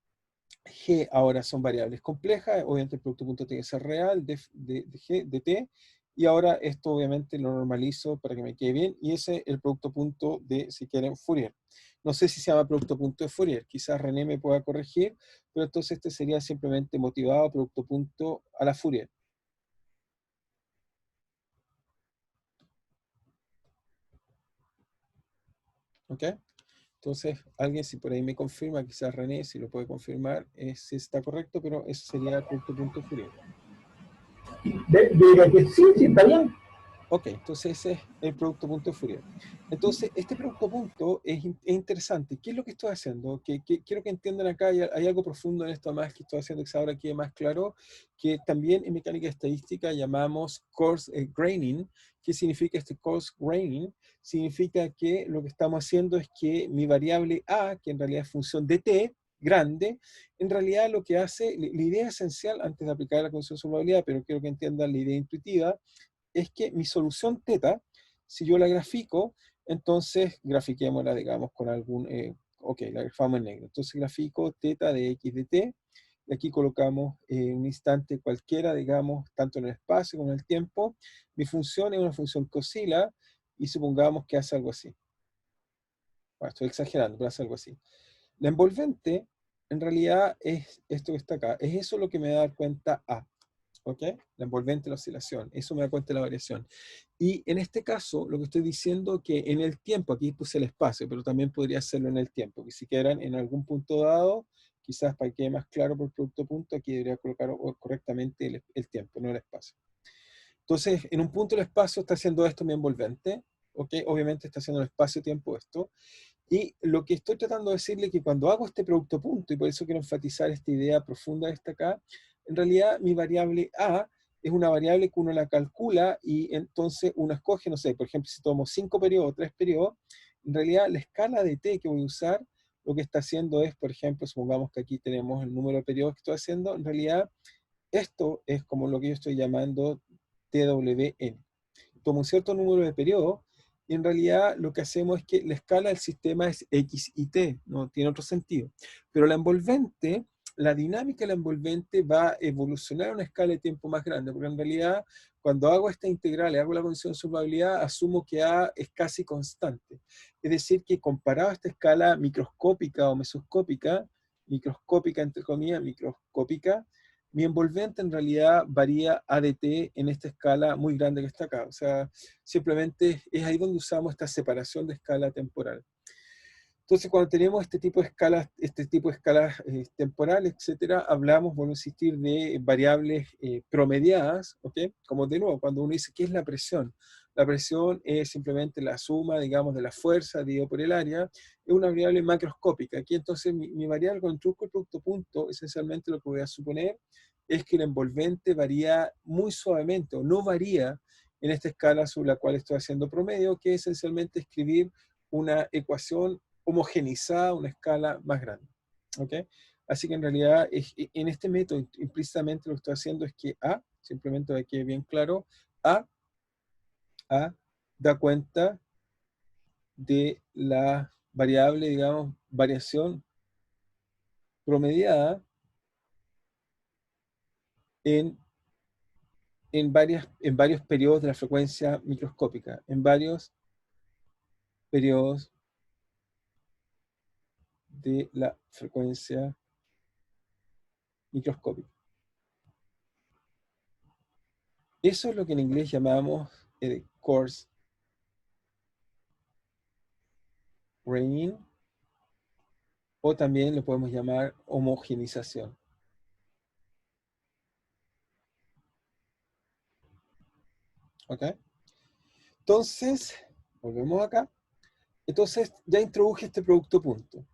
G, ahora son variables complejas, obviamente el producto punto tiene que ser real de G, de T, y ahora esto obviamente lo normalizo para que me quede bien, y ese es el producto punto de, si quieren, Fourier. No sé si se llama producto punto de Fourier, quizás René me pueda corregir, pero entonces este sería simplemente motivado producto punto a la Fourier. ¿Ok? Entonces, alguien si por ahí me confirma, quizás René, si lo puede confirmar, si está correcto, pero eso sería el producto punto Fourier. Yo diría que sí, sí, está bien. Ok, entonces ese es el producto punto de Fourier. Entonces, este producto punto es interesante. ¿Qué es lo que estoy haciendo? Quiero que entiendan acá, hay algo profundo en esto más que estoy haciendo que ahora quede más claro, que también en mecánica estadística llamamos coarse graining. ¿Qué significa este coarse graining? Significa que lo que estamos haciendo es que mi variable A, que en realidad es función de t, grande, en realidad lo que hace, la idea esencial, antes de aplicar la condición de solvabilidad, pero quiero que entiendan la idea intuitiva, es que mi solución teta, si yo la grafico, entonces grafiquémosla, digamos, con algún, ok, la grafamos en negro. Entonces grafico teta de x de t, y aquí colocamos un instante cualquiera, digamos, tanto en el espacio como en el tiempo. Mi función es una función que oscila, y supongamos que hace algo así. Bueno, estoy exagerando, pero hace algo así. La envolvente, en realidad, es esto que está acá. Es eso lo que me da a dar cuenta A. ¿Ok? La envolvente, la oscilación. Eso me da cuenta de la variación. Y en este caso, lo que estoy diciendo que en el tiempo, aquí puse el espacio, pero también podría hacerlo en el tiempo, que si quieran en algún punto dado, quizás para que quede más claro por producto punto, aquí debería colocar correctamente el tiempo, no el espacio. Entonces, en un punto del espacio está haciendo esto mi envolvente, ¿ok? Obviamente está haciendo el espacio-tiempo esto. Y lo que estoy tratando de decirle es que cuando hago este producto punto, y por eso quiero enfatizar esta idea profunda de esta acá, en realidad mi variable A es una variable que uno la calcula y entonces uno escoge, no sé, por ejemplo, si tomo 5 periodos o 3 periodos, en realidad la escala de t que voy a usar, lo que está haciendo es, por ejemplo, supongamos que aquí tenemos el número de periodos que estoy haciendo, en realidad esto es como lo que yo estoy llamando TWN. Tomo un cierto número de periodos, y en realidad lo que hacemos es que la escala del sistema es X y T, no tiene otro sentido. Pero la envolvente, la dinámica de la envolvente va a evolucionar a una escala de tiempo más grande, porque en realidad cuando hago esta integral y hago la condición de solvabilidad, asumo que A es casi constante. Es decir, que comparado a esta escala microscópica o mesoscópica, microscópica entre comillas, microscópica, mi envolvente en realidad varía A de t en esta escala muy grande que está acá. O sea, simplemente es ahí donde usamos esta separación de escala temporal. Entonces, cuando tenemos este tipo de escalas temporales, etcétera, hablamos, bueno, insistir, de variables promediadas, ¿ok? Como de nuevo, cuando uno dice, ¿qué es la presión? La presión es simplemente la suma, digamos, de la fuerza dividido por el área, es una variable macroscópica. Aquí entonces mi variable con el truco del producto punto, esencialmente lo que voy a suponer es que el envolvente varía muy suavemente, o no varía en esta escala sobre la cual estoy haciendo promedio, que es esencialmente escribir una ecuación homogenizada a una escala más grande. ¿Ok? Así que en realidad, en este método, implícitamente lo que estoy haciendo es que A, simplemente para que quede bien claro, A da cuenta de la variable, digamos, variación promediada en varios periodos de la frecuencia microscópica, en varios periodos de la frecuencia microscópica. Eso es lo que en inglés llamamos el coarse graining, o también lo podemos llamar homogenización. ¿Ok? Entonces, volvemos acá. Entonces, ya introduje este producto punto.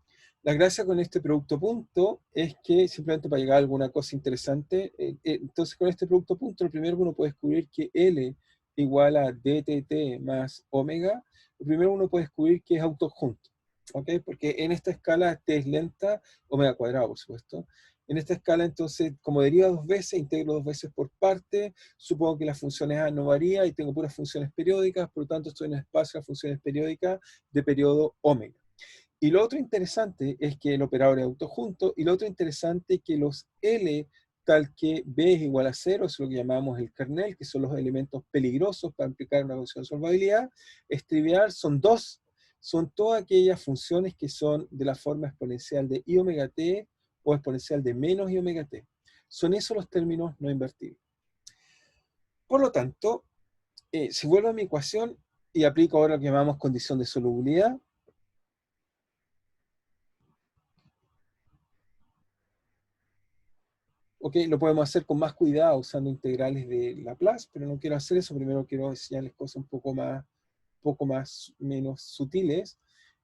La gracia con este producto punto es que, simplemente para llegar a alguna cosa interesante, entonces con este producto punto, lo primero que uno puede descubrir que L igual a DTT más omega, lo primero uno puede descubrir que es autojunto. ¿Ok? Porque en esta escala T es lenta, omega cuadrado, por supuesto. En esta escala, entonces, como deriva dos veces, integro dos veces por parte, supongo que las funciones A no varía y tengo puras funciones periódicas, por lo tanto estoy en el espacio de las funciones periódicas de periodo omega. Y lo otro interesante es que el operador es autojunto, y lo otro interesante es que los L, tal que B es igual a 0, es lo que llamamos el kernel, que son los elementos peligrosos para aplicar una función de solvabilidad, es trivial, son dos, son todas aquellas funciones que son de la forma exponencial de i omega t o exponencial de menos i omega t. Son esos los términos no invertibles. Por lo tanto, si vuelvo a mi ecuación y aplico ahora lo que llamamos condición de solubilidad, ok, lo podemos hacer con más cuidado usando integrales de Laplace, pero no quiero hacer eso. Primero quiero enseñarles cosas un poco menos sutiles.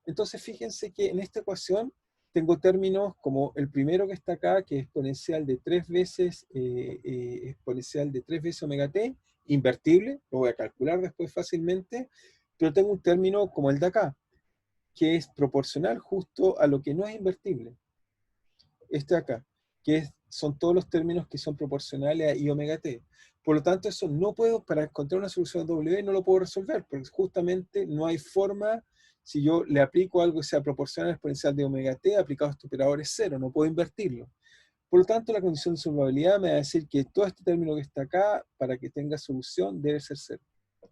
Entonces fíjense que en esta ecuación tengo términos como el primero que está acá, que es exponencial de 3 veces omega t, invertible, lo voy a calcular después fácilmente, pero tengo un término como el de acá, que es proporcional justo a lo que no es invertible. Este de acá, que son todos los términos que son proporcionales a i omega t. Por lo tanto, eso no puedo, para encontrar una solución a W, no lo puedo resolver, porque justamente no hay forma, si yo le aplico algo que sea proporcional al exponencial de omega t, aplicado a este operador es 0, no puedo invertirlo. Por lo tanto, la condición de solvabilidad me va a decir que todo este término que está acá, para que tenga solución, debe ser 0.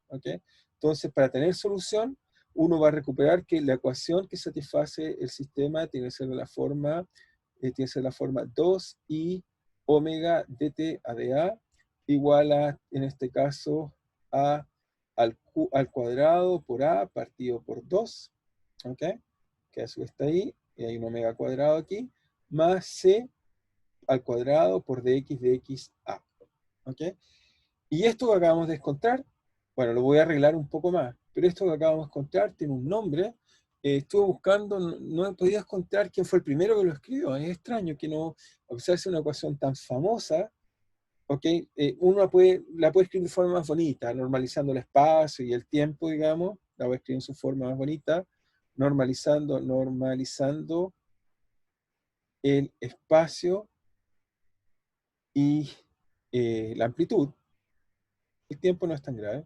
¿Ok? Entonces, para tener solución, uno va a recuperar que la ecuación que satisface el sistema tiene que ser de la forma 2i omega dt a dA igual a, en este caso, a al cuadrado por a partido por 2, ¿ok? Que eso está ahí, y hay un omega cuadrado aquí, más c al cuadrado por dx de x a, ¿ok? Y esto que acabamos de encontrar, bueno, lo voy a arreglar un poco más, pero esto que acabamos de encontrar tiene un nombre. Estuve buscando, no he podido encontrar quién fue el primero que lo escribió. Es extraño que no, a pesar de ser una ecuación tan famosa, ¿okay? Uno la puede escribir de forma más bonita, normalizando el espacio y el tiempo, digamos. La voy a escribir en su forma más bonita, normalizando el espacio y la amplitud. El tiempo no es tan grave.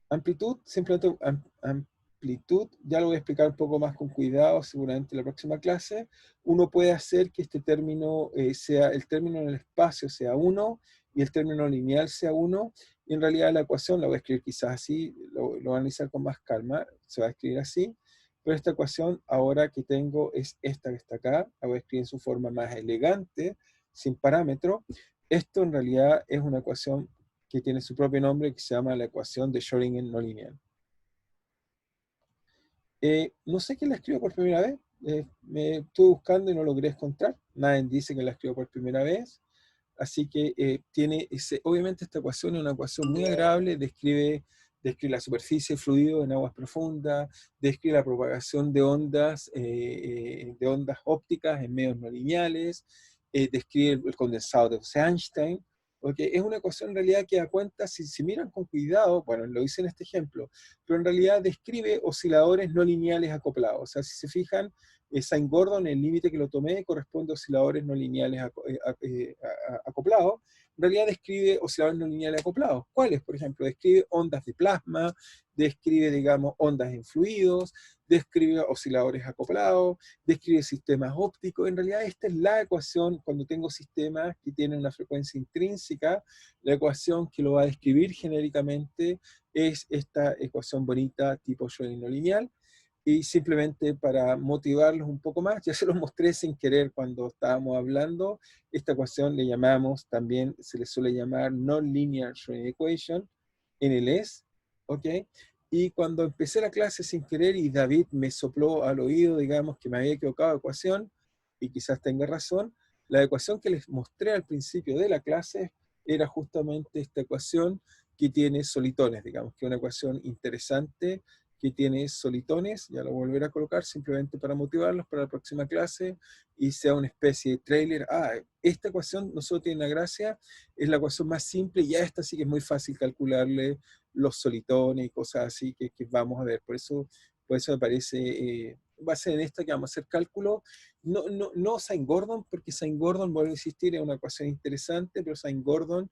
Amplitud, simplemente amplitud, ya lo voy a explicar un poco más con cuidado, seguramente en la próxima clase. Uno puede hacer que este término sea, el término en el espacio sea 1 y el término lineal sea 1, y en realidad la ecuación la voy a escribir quizás así, lo voy a analizar con más calma, se va a escribir así, pero esta ecuación ahora que tengo es esta que está acá, la voy a escribir en su forma más elegante, sin parámetro. Esto en realidad es una ecuación que tiene su propio nombre, que se llama la ecuación de Schrödinger no lineal. No sé quién la escribió por primera vez, me estuve buscando y no logré encontrar, nadie dice que la escribió por primera vez, así que obviamente esta ecuación es una ecuación muy agradable, describe la superficie de fluido en aguas profundas, describe la propagación de ondas ópticas en medios no lineales, describe el condensado de Bose-Einstein, porque es una ecuación en realidad que da cuenta, si miran con cuidado, bueno, lo hice en este ejemplo, pero en realidad describe osciladores no lineales acoplados. O sea, si se fijan, Sine-Gordon, el límite que lo tomé, corresponde a osciladores no lineales acoplados. En realidad describe osciladores no lineales acoplados. ¿Cuáles? Por ejemplo, describe ondas de plasma, describe, digamos, ondas en fluidos, describe osciladores acoplados, describe sistemas ópticos. En realidad esta es la ecuación cuando tengo sistemas que tienen una frecuencia intrínseca. La ecuación que lo va a describir genéricamente es esta ecuación bonita tipo Schrödinger no lineal. Y simplemente para motivarlos un poco más, ya se los mostré sin querer cuando estábamos hablando, esta ecuación le llamamos también, se le suele llamar Non-Linear Schrödinger Equation, NLS, ¿ok? Y cuando empecé la clase sin querer y David me sopló al oído, digamos, que me había equivocado de ecuación, y quizás tenga razón, la ecuación que les mostré al principio de la clase era justamente esta ecuación que tiene solitones, digamos, que es una ecuación interesante, que tiene solitones, ya lo volveré a colocar simplemente para motivarlos para la próxima clase, y sea una especie de trailer. Esta ecuación no solo tiene una gracia, es la ecuación más simple, y a esta sí que es muy fácil calcularle los solitones y cosas así que vamos a ver. Por eso me parece, va a ser en esta que vamos a hacer cálculo, no Sine-Gordon, porque Sine-Gordon, vuelvo a insistir, es una ecuación interesante, pero Sine-Gordon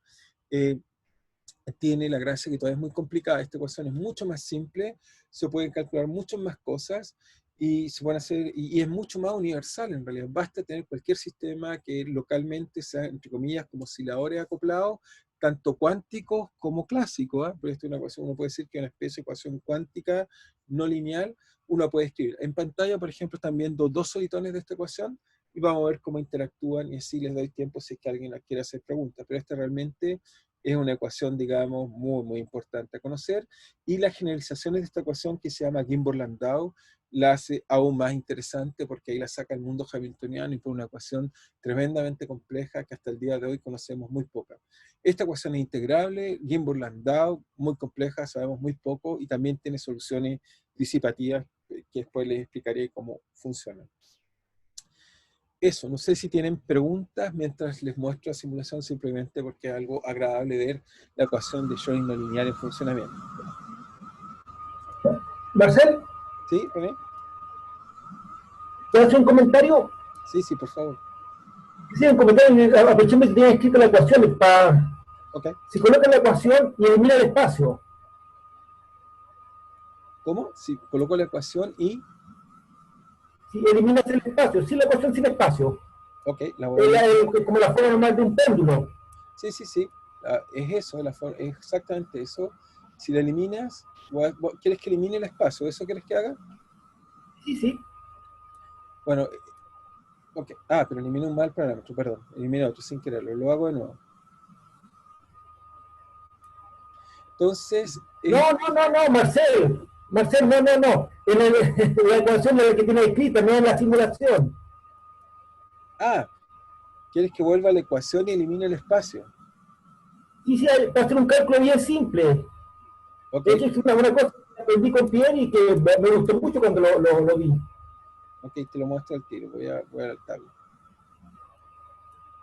tiene la gracia que todavía es muy complicada. Esta ecuación es mucho más simple, se pueden calcular muchas más cosas, y se pueden hacer, y es mucho más universal en realidad. Basta tener cualquier sistema que localmente sea, entre comillas, como osciladores acoplados, tanto cuánticos como clásicos, ¿eh? Pero esto es una ecuación, uno puede decir que es una especie de ecuación cuántica no lineal. Uno puede escribir. En pantalla, por ejemplo, están viendo dos solitones de esta ecuación, y vamos a ver cómo interactúan, y así les doy tiempo si es que alguien quiere hacer preguntas. Pero esta realmente es una ecuación, digamos, muy, muy importante a conocer, y las generalizaciones de esta ecuación, que se llama Gimbor-Landau, la hace aún más interesante, porque ahí la saca el mundo hamiltoniano y por una ecuación tremendamente compleja que hasta el día de hoy conocemos muy poca. Esta ecuación es integrable, Gimbor-Landau, muy compleja, sabemos muy poco, y también tiene soluciones disipativas que después les explicaré cómo funcionan. Eso, no sé si tienen preguntas mientras les muestro la simulación, simplemente porque es algo agradable ver la ecuación de Schrödinger no lineal en funcionamiento. Marcel, ¿Sí, René? ¿puedo hacer un comentario? Sí, por favor. Sí, un comentario, aprovechando que tienes escrito la ecuación, Ok. si coloca la ecuación y elimina el espacio. ¿Cómo? Si coloco la ecuación y... Si eliminas el espacio, si la ecuación sin espacio. Ok, la voy a... Es como la forma normal de un péndulo. Sí. Es eso, es exactamente eso. Si la eliminas, ¿quieres que elimine el espacio? ¿Eso quieres que haga? Sí. Bueno, ok. Pero eliminé un mal parámetro, perdón. Eliminé otro sin quererlo. Lo hago de nuevo. Entonces... No, Marcel. Marcel, no. En la ecuación de la que tiene escrita, no en la simulación. ¿Quieres que vuelva a la ecuación y elimine el espacio? Sí, para hacer un cálculo bien simple. Ok, De hecho, es una buena cosa que aprendí con Pierre y que me gustó mucho cuando lo vi. ok, te lo muestro al tiro. Voy a adaptarlo.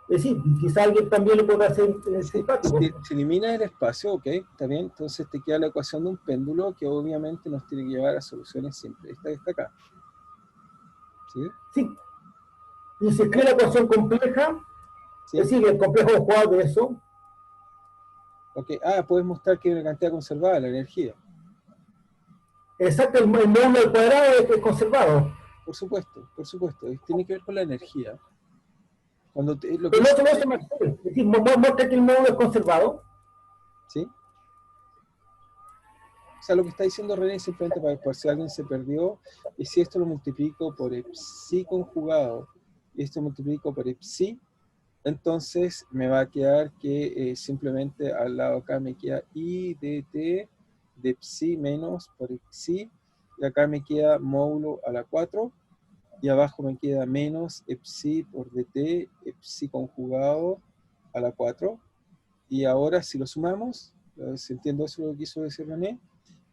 Es decir, quizá alguien también lo pueda hacer simpático. Si eliminas el espacio, ok, está bien, entonces te queda la ecuación de un péndulo que obviamente nos tiene que llevar a soluciones simples. Esta que está acá. ¿Sí? Sí. Y si escribe la ecuación compleja, ¿Sí? es decir, el complejo cuadro de eso. Ok, puedes mostrar que hay una cantidad conservada de la energía. Exacto, el módulo al cuadrado es conservado. Por supuesto, tiene que ver con la energía. Cuando lo que Pero no solo eso, Marcel. Es decir, muestra que el módulo es conservado. ¿Sí? O sea, lo que está diciendo René, simplemente para por si alguien se perdió, es si esto lo multiplico por psi conjugado y esto lo multiplico por psi, entonces me va a quedar que simplemente al lado acá me queda I dt de psi menos por psi, y acá me queda módulo a la 4, y abajo me queda menos psi por dt, psi conjugado a la 4, y ahora si lo sumamos, si entiendo eso lo que quiso decir René,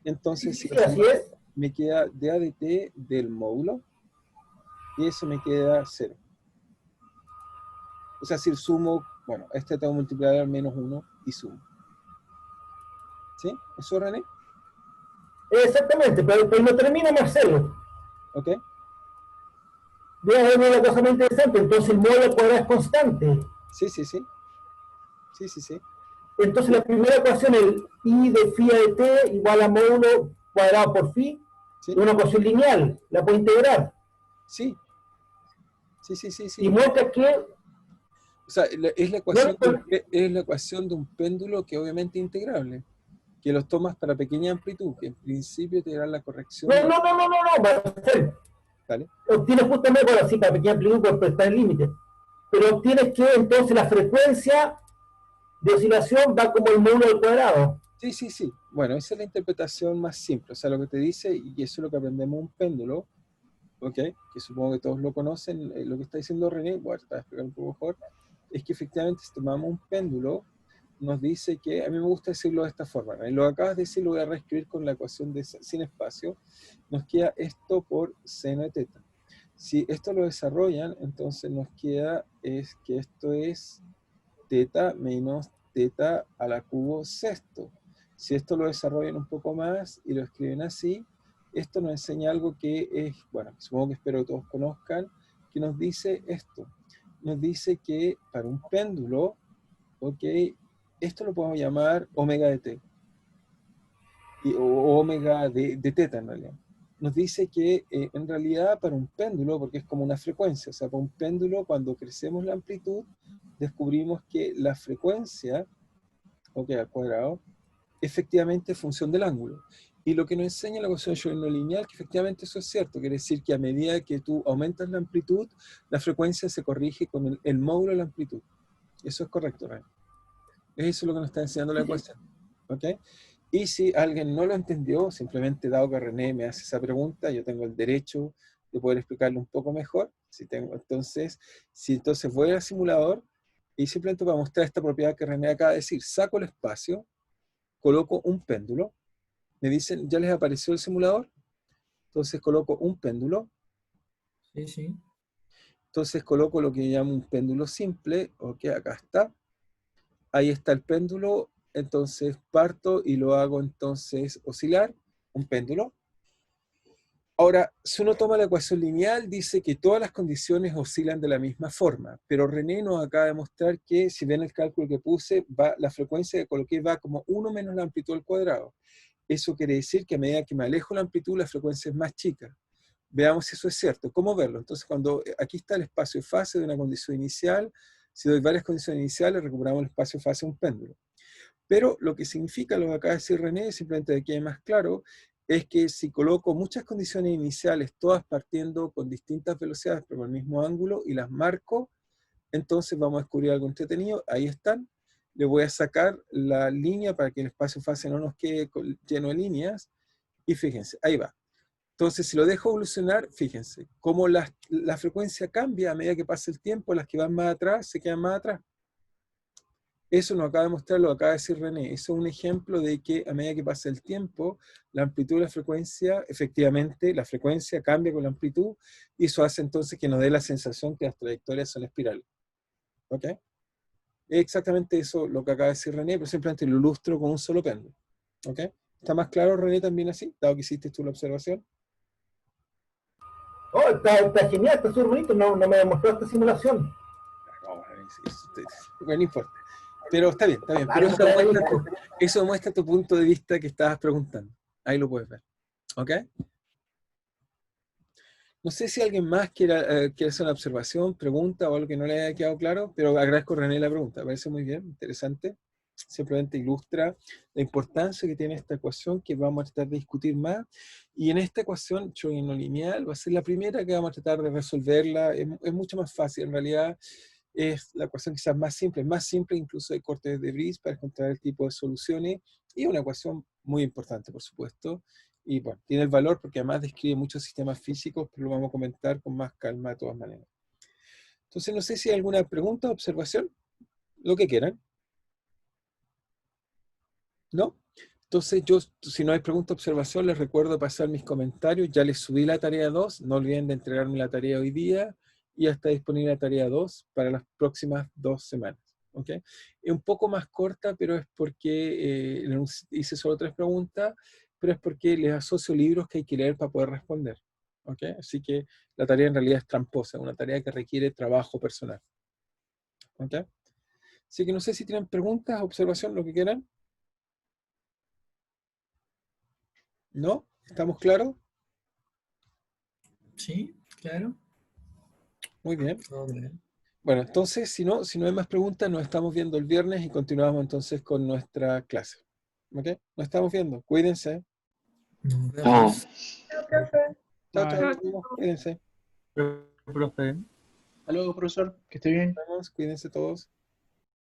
entonces si lo Así sumamos, es. me queda dAdt del módulo, y eso me queda 0. O sea, si sumo, bueno, este tengo que multiplicar al menos 1 y sumo. ¿Sí? ¿Eso, René? Exactamente, pero no termina, Marcelo. ¿Ok? Voy a ver una cosa muy interesante. Entonces el módulo cuadrado es constante. Sí, sí, sí. Sí, sí, sí. Entonces la primera ecuación, el I de phi de t igual a módulo cuadrado por phi, Sí, es una ecuación lineal, la puedo integrar. sí. Sí, sí, sí, Y sí. muestra que O sea, no, es la ecuación de un péndulo que obviamente es integrable, que los tomas para pequeña amplitud, que en principio te dará la corrección de... Marcelo. ¿Vale? Obtienes justamente, bueno, sí, para pequeña amplitud, pues está el límite. Pero obtienes que entonces la frecuencia de oscilación va como el módulo al cuadrado. Sí, sí, sí. Bueno, esa es la interpretación más simple. O sea, lo que te dice, y eso es lo que aprendemos en un péndulo, ¿ok? Que supongo que todos lo conocen, lo que está diciendo René, bueno, te voy a explicar un poco mejor, es que efectivamente si tomamos un péndulo, nos dice que, a mí me gusta decirlo de esta forma, ¿no? Y lo que acabas de decir lo voy a reescribir con la ecuación de sin espacio, nos queda esto por seno de teta. Si esto lo desarrollan, entonces nos queda es que esto es teta menos teta a la cubo sexto. Si esto lo desarrollan un poco más y lo escriben así, esto nos enseña algo que es, bueno, supongo que espero que todos conozcan, que nos dice esto. Nos dice que para un péndulo, ok, esto lo podemos llamar omega de t, o omega de teta en realidad. Nos dice que en realidad para un péndulo, porque es como una frecuencia, o sea, para un péndulo cuando crecemos la amplitud, descubrimos que la frecuencia, ok, al cuadrado, efectivamente es función del ángulo. Y lo que nos enseña la ecuación de Schrödinger lineal, que efectivamente eso es cierto, quiere decir que a medida que tú aumentas la amplitud, la frecuencia se corrige con el módulo de la amplitud. Eso es correcto, ¿no? Eso es lo que nos está enseñando la ecuación. ¿Ok? Y si alguien no lo entendió, simplemente dado que René me hace esa pregunta, yo tengo el derecho de poder explicarlo un poco mejor. Entonces voy al simulador y simplemente voy a mostrar esta propiedad que René acaba de decir. Saco el espacio, coloco un péndulo, me dicen, ¿ya les apareció el simulador? Entonces coloco un péndulo, Sí, sí. entonces coloco lo que llamo un péndulo simple, ok, acá está. Ahí está el péndulo, entonces parto y lo hago entonces oscilar, un péndulo. Ahora, si uno toma la ecuación lineal, dice que todas las condiciones oscilan de la misma forma, pero René nos acaba de mostrar que, si ven el cálculo que puse, la frecuencia que coloqué va como 1 menos la amplitud al cuadrado. Eso quiere decir que a medida que me alejo la amplitud, la frecuencia es más chica. Veamos si eso es cierto. ¿Cómo verlo? Entonces, cuando aquí está el espacio fase de una condición inicial, si doy varias condiciones iniciales, recuperamos el espacio fase de un péndulo. Pero lo que significa lo que acaba de decir René, simplemente de que quede más claro, es que si coloco muchas condiciones iniciales, todas partiendo con distintas velocidades, pero con el mismo ángulo, y las marco, entonces vamos a descubrir algo entretenido. Ahí están. Le voy a sacar la línea para que el espacio fase no nos quede lleno de líneas. Y fíjense, ahí va. Entonces, si lo dejo evolucionar, fíjense, cómo la frecuencia cambia a medida que pasa el tiempo, las que van más atrás se quedan más atrás. Eso nos acaba de mostrar, lo acaba de decir René. Eso es un ejemplo de que a medida que pasa el tiempo, la amplitud de la frecuencia, efectivamente, la frecuencia cambia con la amplitud, y eso hace entonces que nos dé la sensación que las trayectorias son espirales. ¿Ok? Es exactamente eso lo que acaba de decir René, pero simplemente lo ilustro con un solo péndulo. ¿Ok? ¿Está más claro, René, también así, dado que hiciste tú la observación? Oh, está genial, está súper bonito, no me demostró esta simulación. Bueno, no importa. Pero está bien, está bien. Pero Claro, eso muestra tu punto de vista que estabas preguntando. Ahí lo puedes ver. ¿Ok? No sé si alguien más quiere hacer una observación, pregunta o algo que no le haya quedado claro, pero agradezco a René la pregunta. Me parece muy bien, interesante. Simplemente ilustra la importancia que tiene esta ecuación que vamos a tratar de discutir más. Y en esta ecuación Schrödinger lineal va a ser la primera que vamos a tratar de resolverla. Es mucho más fácil, en realidad. Es la ecuación quizás más simple incluso de cortes de Brice para encontrar el tipo de soluciones, y una ecuación muy importante, por supuesto, y bueno, tiene el valor porque además describe muchos sistemas físicos, pero lo vamos a comentar con más calma de todas maneras. Entonces, no sé si hay alguna pregunta o observación, lo que quieran. ¿No? Entonces, si no hay pregunta o observación, les recuerdo pasar mis comentarios, ya les subí la tarea 2, no olviden de entregarme la tarea hoy día, y ya está disponible la tarea 2 para las próximas 2 semanas. ¿Ok? Es un poco más corta, pero es porque hice solo 3 preguntas, pero es porque les asocio libros que hay que leer para poder responder. ¿Ok? Así que la tarea en realidad es tramposa, una tarea que requiere trabajo personal. ¿Ok? Así que no sé si tienen preguntas, observación, lo que quieran. ¿No? ¿Estamos claros? Sí, claro. Muy bien. Todo bien. Bueno, entonces, si no hay más preguntas, nos estamos viendo el viernes y continuamos entonces con nuestra clase. ¿Ok? Nos estamos viendo. Cuídense. Nos Chao. vemos. Chao, Bye. chao. Cuídense. Profe. Hasta luego, profesor. Que esté bien. Nos vemos. Cuídense todos.